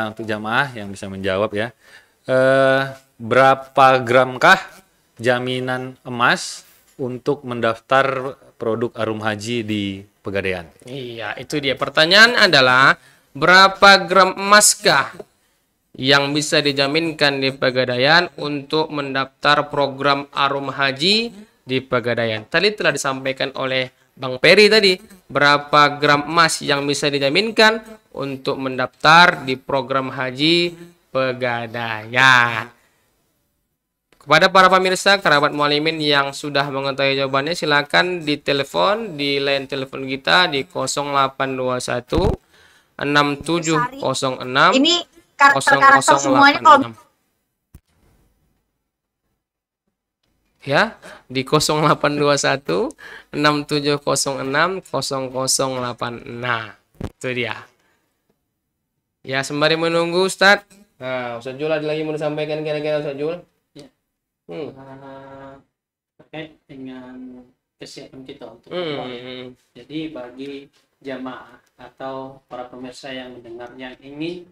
untuk jamaah yang bisa menjawab ya. Berapa gramkah jaminan emas untuk mendaftar produk Arum Haji di Pegadaian? Iya, itu dia. Pertanyaan adalah berapa gram emaskah yang bisa dijaminkan di Pegadaian untuk mendaftar program Arum Haji di Pegadaian. Tadi telah disampaikan oleh Bang Peri tadi, berapa gram emas yang bisa dijaminkan untuk mendaftar di program haji Pegadaian. Kepada para pemirsa, kerabat mualimin yang sudah mengetahui jawabannya, silakan ditelepon di line telepon kita di 0821 6706. Ini karakter semuanya kalau ya, di 0821 6706 0086. Itu dia. Ya, sembari menunggu Ustadz. Nah, Ustadz Jul ada lagi mau disampaikan kira-kira Ustadz Jul? Ya. Terkait dengan kesiapan kita untuk jadi bagi jamaah atau para pemirsa yang mendengar yang ingin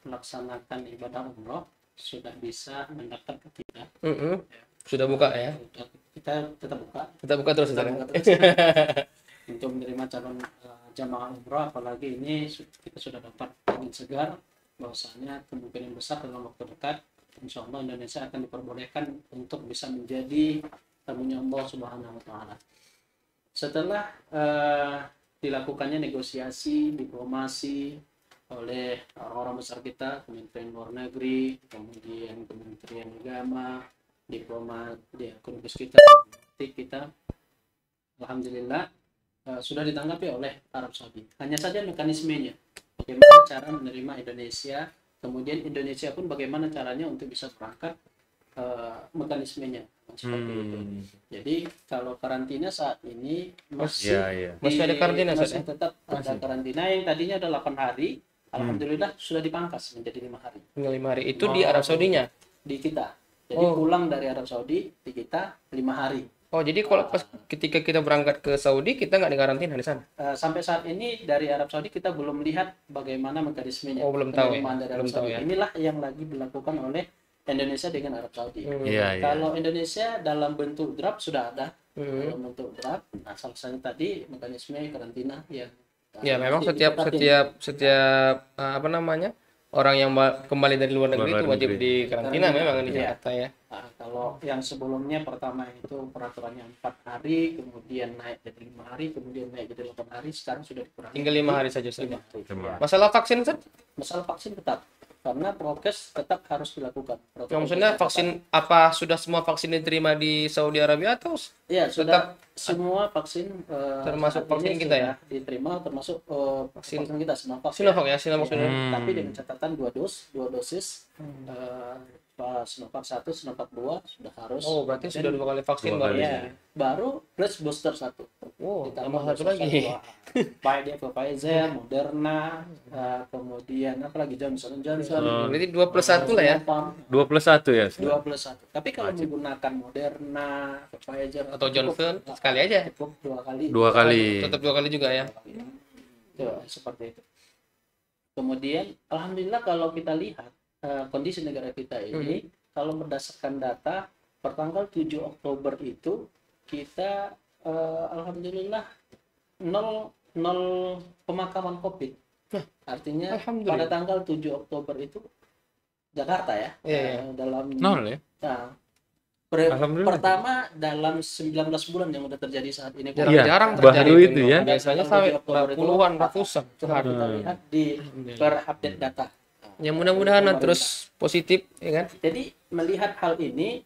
melaksanakan ibadah umroh sudah bisa mendaftar ke kita. Sudah buka ya? Kita tetap buka. Tetap buka terus, Tetap buka terus. Untuk menerima calon jamaah umroh, apalagi ini kita sudah dapat angin segar bahwasanya kemungkinan besar dalam waktu dekat insya Allah Indonesia akan diperbolehkan untuk bisa menjadi tamunya Allah Subhanahu wa Ta'ala. Setelah dilakukannya negosiasi, diplomasi oleh orang-orang besar kita, Kementerian Luar Negeri, kemudian Kementerian Agama, diplomat di akun kita, alhamdulillah sudah ditanggapi oleh Arab Saudi. Hanya saja mekanismenya, bagaimana cara menerima Indonesia, kemudian Indonesia pun bagaimana caranya untuk bisa berangkat, mekanismenya seperti itu. Jadi kalau karantina saat ini masih masih ada karantina, masih tetap ada karantina yang tadinya ada 8 hari, alhamdulillah sudah dipangkas menjadi 5 hari. 5 hari. Itu di Arab Saudinya? Di kita. Jadi pulang dari Arab Saudi di kita 5 hari. Oh, jadi kalau ketika kita berangkat ke Saudi kita nggak dikarantina di sana? Sampai saat ini dari Arab Saudi kita belum lihat bagaimana mekanismenya. Oh, belum tahu ya. Dari Arab Saudi. Ya. Inilah yang lagi dilakukan oleh Indonesia dengan Arab Saudi. Kalau Indonesia dalam bentuk draft sudah ada. Dalam bentuk draft. Nah, salah satu tadi mekanisme karantina yang ya memang setiap apa namanya? Orang yang kembali dari luar negeri itu wajib di karantina memang di Jakarta ya. Nah, kalau yang sebelumnya pertama itu peraturannya 4 hari, kemudian naik jadi 5 hari, kemudian naik jadi 8 hari, sekarang sudah dikurangi. Tinggal 5 hari saja. Masalah vaksin, Ustaz? Masalah vaksin tetap. Karena prokes tetap harus dilakukan. Maksudnya vaksin apa sudah semua vaksin diterima di Saudi Arabia atau? Ya, sudah semua vaksin termasuk vaksin kita ya diterima, termasuk vaksin kita Sinovac. Sinovac ya, Sinovac sudah. Tapi dengan catatan 2 dosis. Sinovac 1, Sinovac 2 sudah harus. Oh, berarti sudah 2 kali vaksin baru ya. Baru plus booster 1. Oh, ditambah 1 lagi. Baik dia ke Pfizer, Moderna, kemudian apa lagi Johnson. Berarti 2+1 lah ya. 2+1 ya. 2+1. Tapi kalau menggunakan Moderna, Pfizer atau Johnson sekali aja. Cukup 2 kali. 2 kali. Tetap 2 kali juga ya. Seperti itu. Kemudian alhamdulillah kalau kita lihat kondisi negara kita ini, kalau berdasarkan data pertanggal 7 Oktober itu kita alhamdulillah 0 pemakaman COVID. Artinya pada tanggal 7 Oktober itu Jakarta ya, dalam 0 ya. Nah, pertama dalam 19 bulan yang udah terjadi saat ini. Jarang terjadi baru itu ya. Biasanya sampai puluhan, ratusan. Coba kita lihat di per update data. Ya mudah-mudahan terus positif ya kan. Jadi melihat hal ini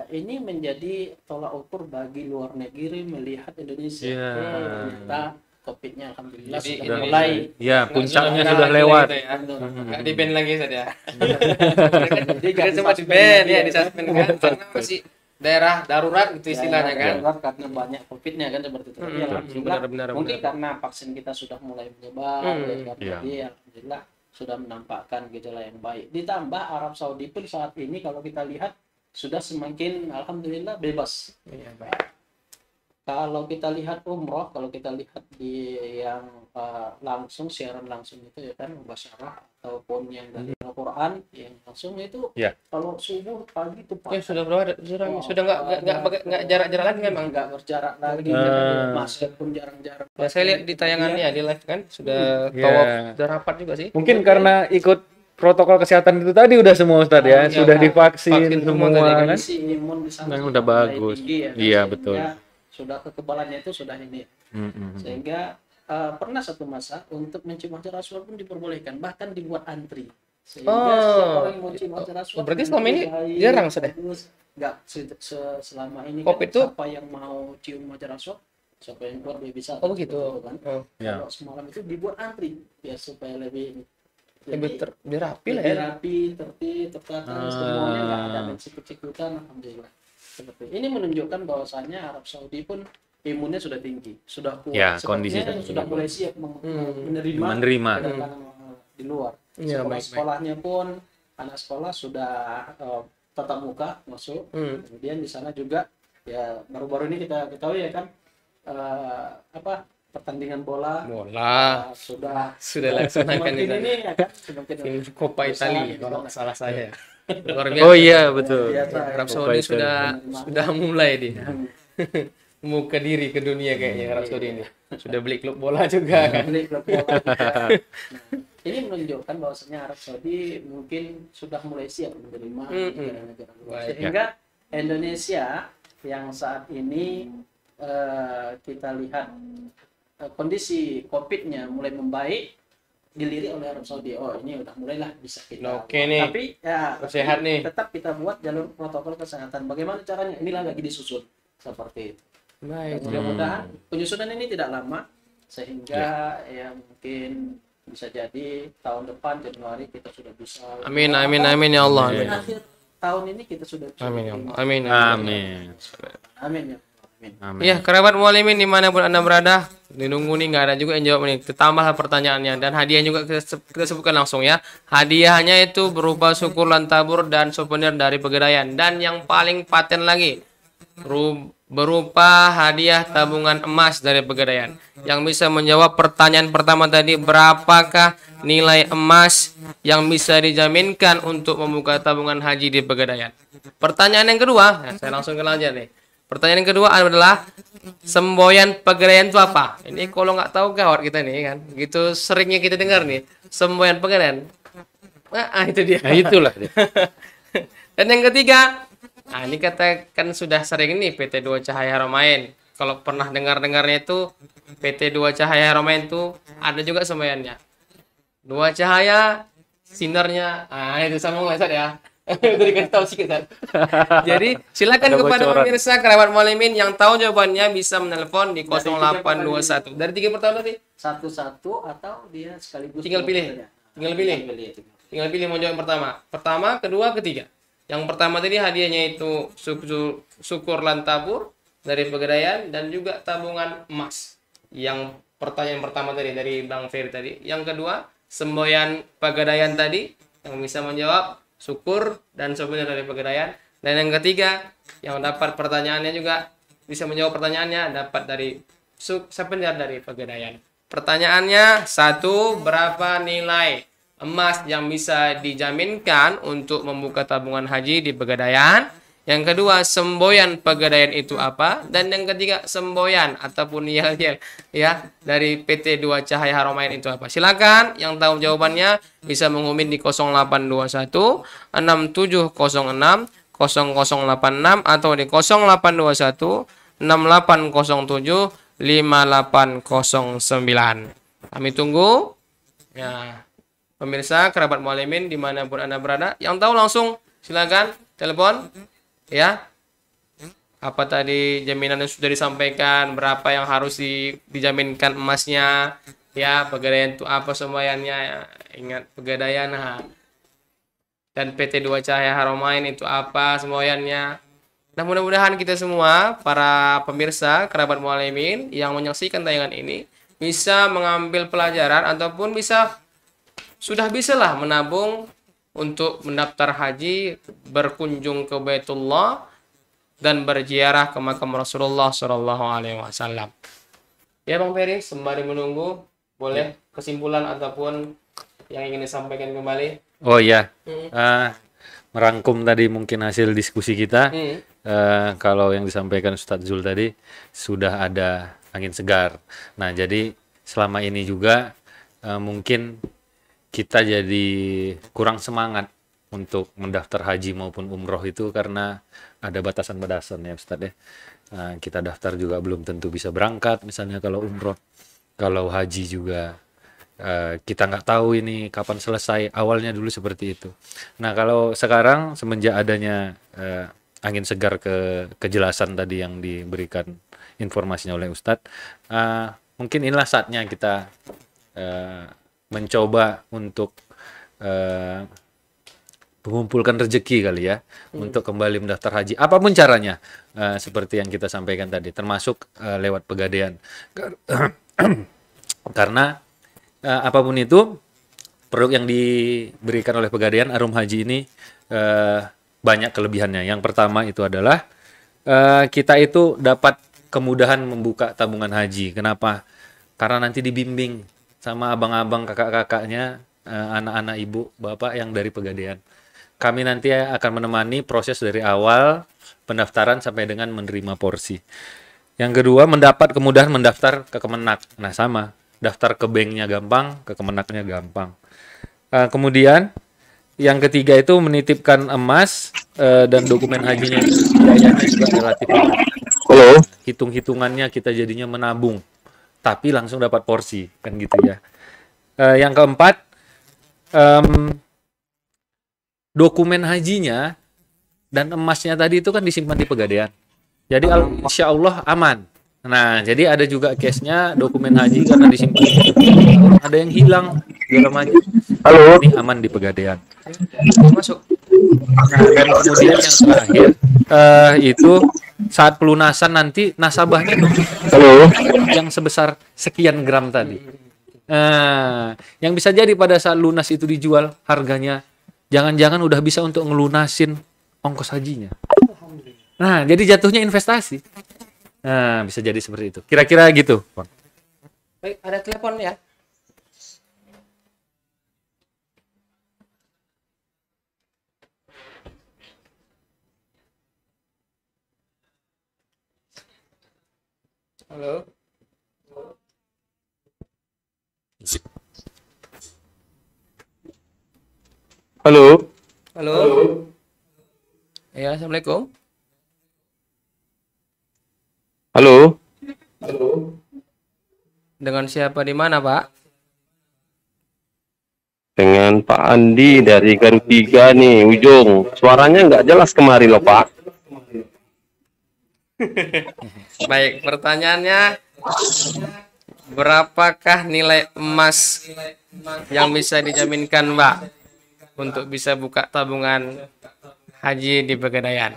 ini menjadi tolak ukur bagi luar negeri melihat Indonesia. Iya. Ternyata COVID-nya alhamdulillah Jadi sudah Indonesia- mulai. Ya, puncaknya Nggak sudah lagi lewat. gitu ya. Nggak di ban lagi saja. Jadi Kita nggak cuma di disuspend ban lagi ya, ya. di suspend kan karena masih daerah darurat gitu istilahnya kan. Darurat karena banyak COVID-nya kan seperti itu. Tapi alhamdulillah benar, mungkin benar. karena vaksin kita sudah mulai menyebar ya kan. Iya. Jadi alhamdulillah sudah menampakkan gejala yang baik. Ditambah Arab Saudi pun saat ini kalau kita lihat sudah semakin alhamdulillah bebas. Iya, baik. Kalau kita lihat umroh, kalau kita lihat di yang langsung siaran langsung itu ya kan mubasyarah ataupun yang dari Al-Quran yang langsung itu Ya. kalau subuh pagi itu Ya sudah berapa? Sudah nggak jarak-jarak lagi memang. nggak berjarak lagi, Ah. masjid pun jarang-jarang. Ya, saya lihat di tayangannya di live kan sudah Iya. tawaf, sudah rapat juga sih. Mungkin karena ikut protokol kesehatan itu tadi udah semua Ustadz ya, Iya, sudah Pak. divaksin Vaksin semua semua tadi kan. kan. Kondisi imun di sana Memang sudah udah mulai bagus. tinggi ya kan, Iya, sehingga betul. sudah kekebalannya itu sudah ini. Sehingga pernah satu masa untuk mencium hajar aswad pun diperbolehkan, bahkan dibuat antri. Sehingga setiap orang yang mau cium hajar aswad, Berarti selama ini baik, jarang sudah? bagus. Nggak selama ini COVID kan tuh- siapa yang mau cium hajar aswad, siapa yang keluar dia bisa. Oh begitu. Kan? Oh, Ya. Kalau semalam itu dibuat antri biar supaya lebih lebih rapi lah lebih ya. rapi, tertib, tertata, semuanya nggak ada main sikut-sikutan, alhamdulillah. Seperti ini menunjukkan bahwasannya Arab Saudi pun imunnya sudah tinggi, sudah kuat. Ya, Sepertinya kondisi sudah mulai siap menerima Menerima. kedatangan di luar. Ya, Sekolah baik, baik. sekolahnya pun anak sekolah sudah tatap muka masuk. Kemudian di sana juga ya baru-baru ini kita ketahui ya kan pertandingan bola sudah laksanakan semakin di ini ya kan semakin Tim Coppa besar Italia gitu. kalau nggak salah saya. Luar biasa. Oh iya, betul. Biasa, Arab ya. Saudi Coppa sudah mulai dia. Muka diri ke dunia kayaknya Arab Saudi ini. Sudah beli klub bola juga kan. Beli klub bola juga. Nah, ini menunjukkan bahwasanya Arab Saudi mungkin sudah mulai siap menerima negara-negara luar. Baik. Sehingga Indonesia yang saat ini kita lihat kondisi COVID-nya mulai membaik, dilirik oleh Arab Saudi. Oh, ini udah mulailah bisa kita. Oke nih. Tapi ya Sehat nih. tetap kita buat jalur protokol kesehatan. Bagaimana caranya? Inilah lagi disusun seperti itu. Baik. Mudah-mudahan penyusunan ini tidak lama sehingga ya mungkin bisa jadi tahun depan Januari kita sudah bisa. Amin amin amin ya Allah. Di Amin. akhir tahun ini kita sudah bisa. Amin ya terima. Allah. Amin. Amin. Amin ya. Amin. Amin. Iya, kerabat mualimin dimanapun Anda berada, ditunggu nih nggak ada juga yang jawab nih. Tambahlah pertanyaannya dan hadiah juga kita sebutkan langsung ya. Hadiahnya itu berupa syukur lantabur dan souvenir dari Pegadaian, dan yang paling paten lagi berupa hadiah tabungan emas dari Pegadaian. Yang bisa menjawab pertanyaan pertama tadi, berapakah nilai emas yang bisa dijaminkan untuk membuka tabungan haji di Pegadaian? Pertanyaan yang kedua, nah, saya langsung kenal aja nih. Pertanyaan yang kedua adalah semboyan Pegadaian itu apa? Ini kalau nggak tahu gawat kita nih kan. Gitu seringnya kita dengar nih, semboyan Pegadaian. Itu dia. Nah, itulah dia. Dan yang ketiga, nah ini katakan sudah sering nih PT 2 Cahaya Haramain. Kalau pernah dengar-dengarnya itu PT 2 Cahaya Haramain itu ada juga semboyannya. 2 cahaya, sinarnya, itu sama nggak ya? Itu dikasih tahu sedikit kan. Jadi silakan Ada kepada bocoran. pemirsa kerabat mualimin yang tahu jawabannya bisa menelpon di 0821. Dari 3 pertanyaan tadi, Satu-satu atau dia sekaligus. tinggal pilih. Tinggal pilih. Tinggal pilih mau jawab yang pertama. Pertama, kedua, ketiga. Yang pertama tadi hadiahnya itu syukur lantabur dari Pegadaian dan juga tabungan emas. Yang pertanyaan pertama tadi dari Bang Ferry tadi. Yang kedua, semboyan Pegadaian tadi yang bisa menjawab syukur dan souvenir dari Pegadaian. Dan yang ketiga, yang dapat pertanyaannya juga bisa menjawab pertanyaannya dapat dari souvenir dari Pegadaian. Pertanyaannya, satu, berapa nilai emas yang bisa dijaminkan untuk membuka tabungan haji di Pegadaian? Yang kedua, semboyan Pegadaian itu apa? Dan yang ketiga, semboyan ataupun yel-yel ya dari PT 2 Cahaya Haramain itu apa? Silakan yang tahu jawabannya bisa menghubungi di 0821 6706 0086 atau di 0821 6807 5809. Kami tunggu ya pemirsa kerabat mualimin dimanapun Anda berada. Yang tahu langsung silakan telepon ya apa tadi jaminan yang sudah disampaikan, berapa yang harus dijaminkan emasnya, ya pegadaian itu apa semuanya, ingat pegadaian dan PT 2 Cahaya Haramain itu apa semuanya. Nah, mudah-mudahan kita semua para pemirsa kerabat mualimin yang menyaksikan tayangan ini bisa mengambil pelajaran ataupun sudah bisalah menabung untuk mendaftar haji, berkunjung ke Baitullah dan berziarah ke makam Rasulullah Shallallahu Alaihi Wasallam. Ya Bang Ferry, sembari menunggu, boleh kesimpulan ataupun yang ingin disampaikan kembali? Oh iya, merangkum tadi mungkin hasil diskusi kita. Kalau yang disampaikan Ustadz Zul tadi sudah ada angin segar. Nah, jadi selama ini juga mungkin kita jadi kurang semangat untuk mendaftar haji maupun umroh itu karena ada batasan-batasan ya Ustadz ya. Kita daftar juga belum tentu bisa berangkat misalnya kalau umroh. Kalau haji juga kita nggak tahu ini kapan selesai. Awalnya dulu seperti itu. Nah, kalau sekarang semenjak adanya angin segar kejelasan tadi yang diberikan informasinya oleh Ustadz, mungkin inilah saatnya kita mencoba untuk mengumpulkan rezeki kali ya, untuk kembali mendaftar haji apapun caranya, seperti yang kita sampaikan tadi, termasuk lewat pegadaian. Karena apapun itu produk yang diberikan oleh pegadaian Arum Haji ini banyak kelebihannya. Yang pertama itu adalah kita itu dapat kemudahan membuka tabungan haji. Kenapa? Karena nanti dibimbing sama abang-abang, kakak-kakaknya, anak-anak ibu, bapak yang dari pegadaian. Kami nanti akan menemani proses dari awal pendaftaran sampai dengan menerima porsi. Yang kedua, mendapat kemudahan mendaftar ke Kemenak. Nah, sama. Daftar ke banknya gampang, ke Kemenaknya gampang. Kemudian, yang ketiga itu menitipkan emas dan dokumen hajinya. Biayanya juga relatif. Halo. Hitung-hitungannya kita jadinya menabung. Tapi langsung dapat porsi, kan gitu ya. Yang keempat, dokumen hajinya dan emasnya tadi itu kan disimpan di pegadaian. Jadi insya Allah aman. Nah, jadi ada juga case-nya dokumen haji karena disimpan. Ada yang hilang dalam haji. Halo. Ini aman di pegadaian. Masuk. Dan kemudian yang terakhir itu saat pelunasan nanti nasabahnya yang sebesar sekian gram tadi. Yang bisa jadi pada saat lunas itu dijual harganya jangan-jangan udah bisa untuk ngelunasin ongkos hajinya. Nah, jadi jatuhnya investasi. Nah, bisa jadi seperti itu. Kira-kira gitu. Baik, ada telepon ya. Halo. Halo. Halo. Ya, Assalamualaikum. Halo. Dengan siapa di mana, Pak? Dengan Pak Andi dari Garut 3 nih, ujung. Suaranya nggak jelas kemari loh, Pak. Baik, pertanyaannya, berapakah nilai emas yang bisa dijaminkan, Mbak, untuk bisa buka tabungan haji di Pegadaian?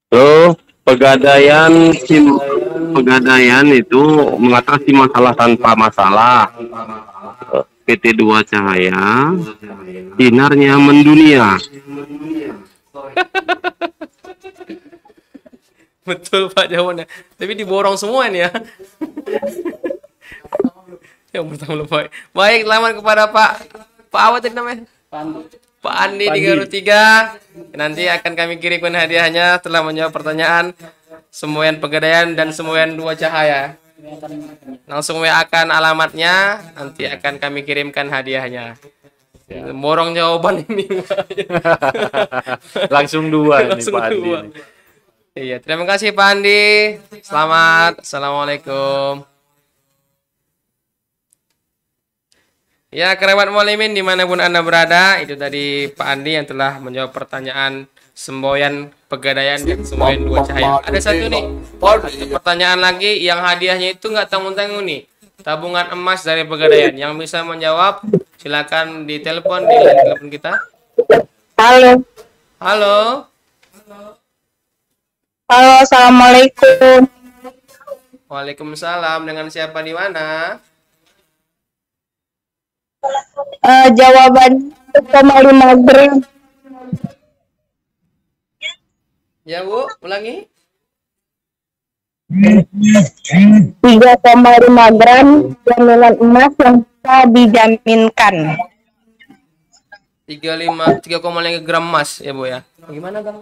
Halo, Pegadaian itu mengatasi masalah tanpa masalah. PT 2 Cahaya, sinarnya mendunia. Betul Pak jawabannya. Tapi diborong semua ini ya. Yang pertama lupa. Baik, selamat kepada Pak apa tadi namanya? Pak Andi di Garut 3. Nanti akan kami kirimkan hadiahnya setelah menjawab pertanyaan Semboyan Pegadaian dan Semboyan 2 Cahaya. Langsung WA akan alamatnya, nanti akan kami kirimkan hadiahnya. Borong jawaban ini. Langsung dua ini Langsung Pak Andi. dua. Iya, terima kasih Pak Andi. Selamat. Assalamualaikum. Ya, kerabat mualimin dimanapun Anda berada, itu tadi Pak Andi yang telah menjawab pertanyaan semboyan Pegadaian dan semboyan Dua Cahaya. Ada satu nih, satu pertanyaan lagi yang hadiahnya itu nggak tanggung-tanggung nih. Tabungan emas dari Pegadaian. Yang bisa menjawab silakan ditelepon di line telepon kita. Halo. Halo. Halo, assalamualaikum. Waalaikumsalam. Dengan siapa di mana? Jawaban 1,5 gram. Ya Bu, ulangi. 3,5 gram jaminan emas yang bisa dijaminkan. 3,5 gram emas ya Bu ya. Gimana Bang?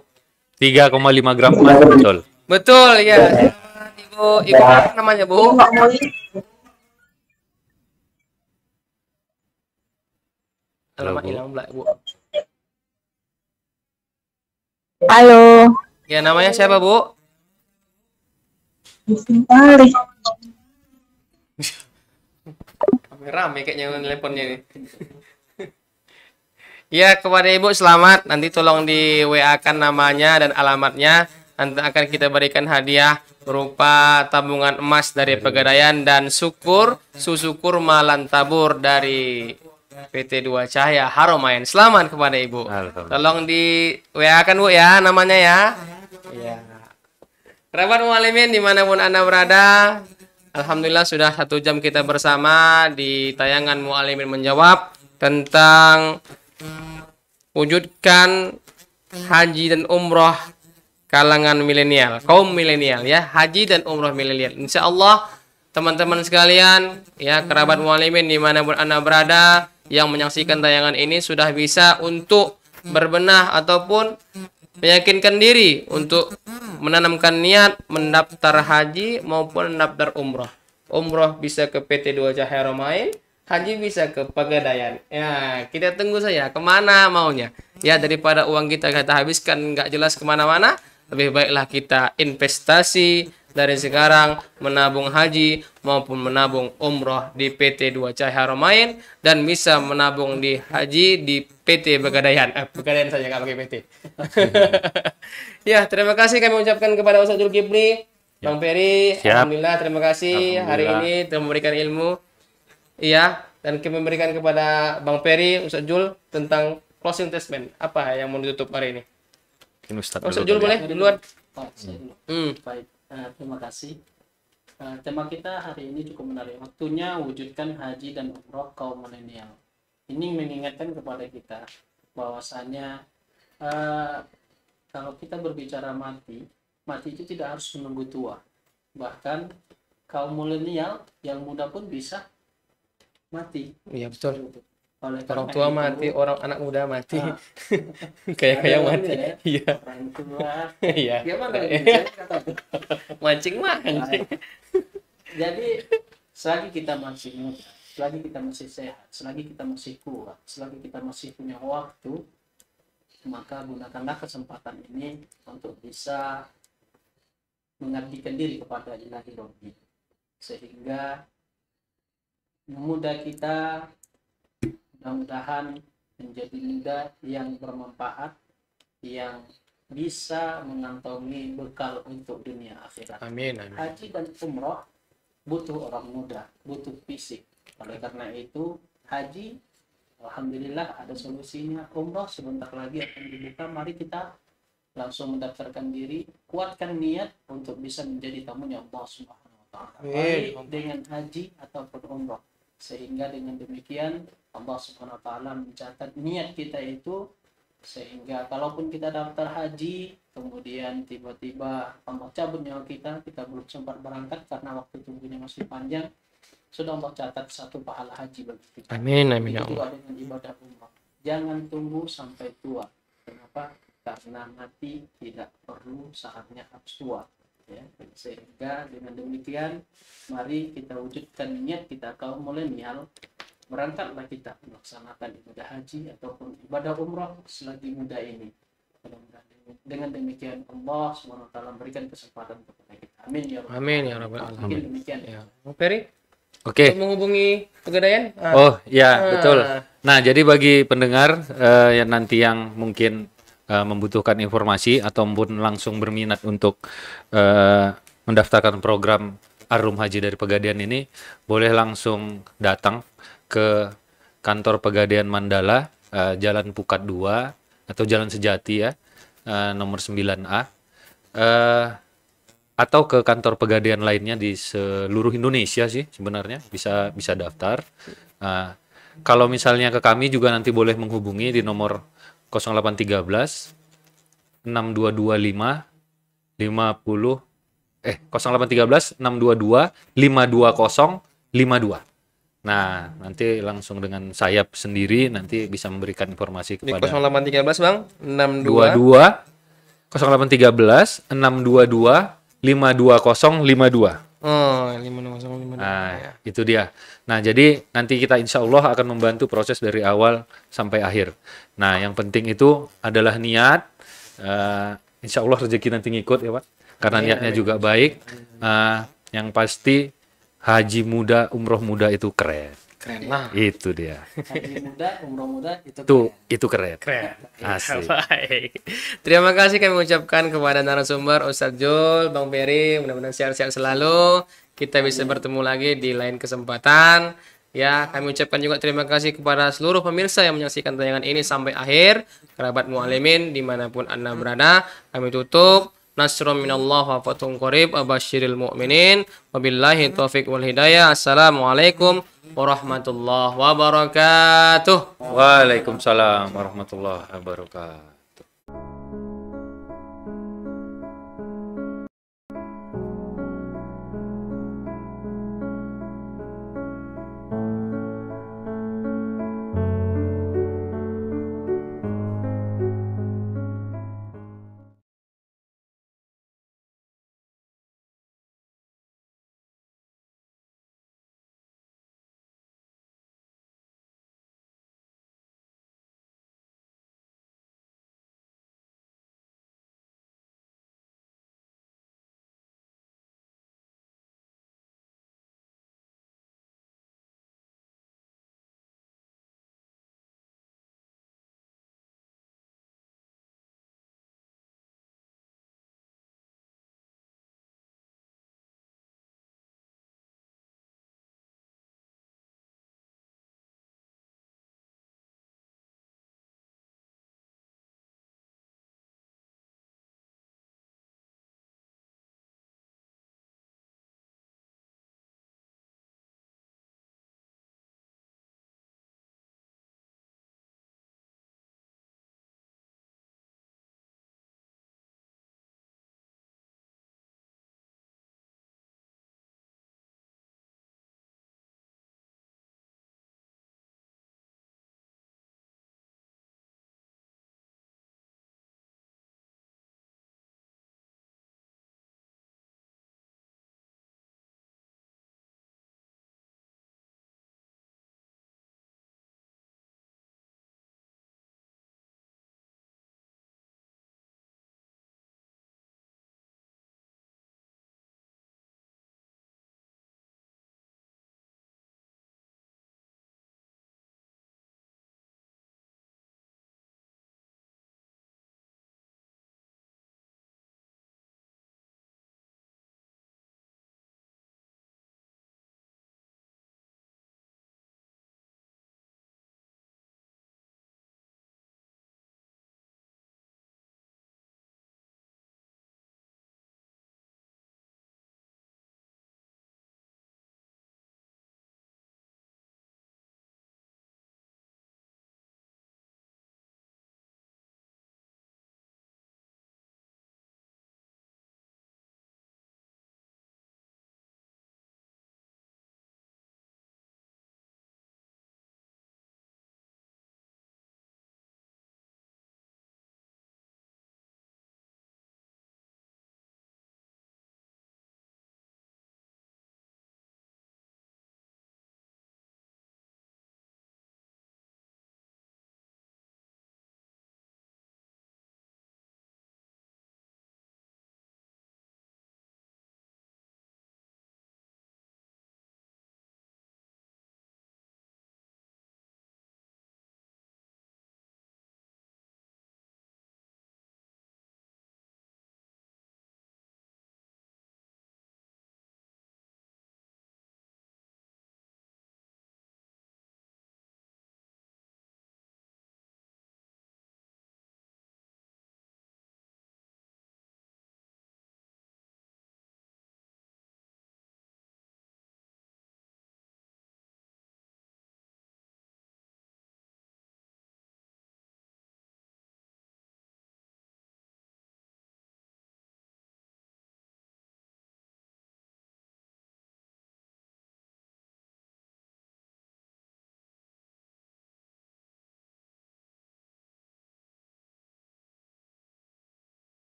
3,5 gram emas, betul. Betul ya. Ibu apa namanya Bu? Alamat hilang pula Bu. Halo. Ya namanya siapa Bu? Kali. Rame kayaknya teleponnya ini. Ya, kepada Ibu selamat. Nanti tolong di WA-kan namanya dan alamatnya. Nanti akan kita berikan hadiah berupa tabungan emas dari Pegadaian dan susu kurma Lantabur dari PT Dua Cahaya Haramain. Selamat kepada Ibu. Tolong di WA-kan Bu ya namanya ya. Iya. Kerabat Mu'alimin dimanapun Anda berada, alhamdulillah sudah 1 jam kita bersama di tayangan Mu'alimin menjawab tentang wujudkan haji dan umroh kalangan milenial, kaum milenial ya, haji dan umroh milenial. Insya Allah teman-teman sekalian ya, kerabat Mu'alimin dimanapun Anda berada yang menyaksikan tayangan ini sudah bisa untuk berbenah ataupun meyakinkan diri untuk menanamkan niat mendaftar haji maupun mendaftar umroh. Umroh bisa ke PT Dua Cahaya Haramain, haji bisa ke Pegadaian. Ya, kita tunggu saja kemana maunya. Ya, daripada uang kita habiskan nggak jelas kemana-mana, lebih baiklah kita investasi dari sekarang menabung haji maupun menabung umroh di PT Dua Cahaya Haramain dan bisa menabung di haji di PT Pegadaian. Pegadaian saja nggak pakai PT. Ya, terima kasih kami ucapkan kepada Ustaz Zulkifli, Bang Peri. Alhamdulillah, terima kasih hari ini telah memberikan ilmu. Iya, dan kami memberikan kepada Bang Peri, Ustaz Jul tentang closing statement. Apa yang mau ditutup hari ini? Ustaz Jul boleh duluan. Baik, terima kasih. Tema kita hari ini cukup menarik. Waktunya wujudkan haji dan umroh kaum milenial. Ini mengingatkan kepada kita bahwasanya kalau kita berbicara mati itu tidak harus menunggu tua. Bahkan kaum milenial yang muda pun bisa mati. Iya betul. Orang tua mati, orang anak muda mati. Kayak mati. Iya. Orang tua. Iya. Gimana? Mancing. Jadi selagi kita masih muda, selagi kita masih sehat, selagi kita masih kuat, selagi kita masih punya waktu, maka gunakanlah kesempatan ini untuk bisa mengabdikan diri kepada Ilahi Rabbi, sehingga muda kita mudah-mudahan menjadi muda yang bermanfaat, yang bisa mengantongi bekal untuk dunia akhirat. Amin. Haji dan umroh butuh orang muda, butuh fisik. Oleh karena itu haji, alhamdulillah ada solusinya. Umroh sebentar lagi akan dibuka. Mari kita langsung mendaftarkan diri, kuatkan niat untuk bisa menjadi tamunya Allah Subhanahu wa taala. Baik dengan haji ataupun umroh. Sehingga dengan demikian Allah Subhanahu wa taala mencatat niat kita itu, sehingga kalaupun kita daftar haji kemudian tiba-tiba Allah cabut nyawa kita belum sempat berangkat karena waktu tunggunya masih panjang, sudah Allah catat satu pahala haji bagi kita. Amin ya Allah. Dengan ibadah umrah. Jangan tunggu sampai tua. Kenapa? Karena mati tidak perlu saatnya harus tua. Ya, sehingga dengan demikian mari kita wujudkan niat kita kaum milenial, berangkatlah kita melaksanakan ibadah haji ataupun ibadah umrah selagi muda ini. Dengan demikian Allah SWT memberikan kesempatan kepada kita. Amin ya Rabbal Amin ya Rabbal Alamin. Demikian. Ya. Bang Peri? Oke. Menghubungi Pegadaian? Oh ya betul. Nah jadi bagi pendengar yang nanti yang mungkin membutuhkan informasi ataupun langsung berminat untuk mendaftarkan program Ar-Rum Haji dari Pegadaian ini, boleh langsung datang ke kantor Pegadaian Mandala, Jalan Pukat 2 atau Jalan Sejati ya, nomor 9A, atau ke kantor Pegadaian lainnya di seluruh Indonesia sih sebenarnya bisa daftar. Kalau misalnya ke kami juga nanti boleh menghubungi di nomor 0813 6225 0813 622 52052. Nah, nanti langsung dengan saya sendiri nanti bisa memberikan informasi Di kepada 0813 Bang, 22 0813 622 52052. Oh, 52052. Nah, itu dia. Nah, jadi nanti kita insya Allah akan membantu proses dari awal sampai akhir. Nah, yang penting itu adalah niat. Insya Allah rezeki nanti ngikut ya Pak. Karena niatnya juga baik. Yang pasti haji muda, umroh muda itu keren. Keren lah. Itu dia. Haji muda, umroh muda Itu keren. Asik. Baik. Terima kasih kami ucapkan kepada narasumber Ustadz Jul, Bang Peri, mudah-mudahan sehat-sehat selalu. Kita bisa bertemu lagi di lain kesempatan. Ya, kami ucapkan juga terima kasih kepada seluruh pemirsa yang menyaksikan tayangan ini sampai akhir. Kerabat mu'alimin dimanapun Anda berada, kami tutup. Nasrun minallah wa fathun qarib abasyiril mu'minin wabillahi taufiq wal hidayah. Assalamualaikum warahmatullahi wabarakatuh. Waalaikumsalam warahmatullahi wabarakatuh.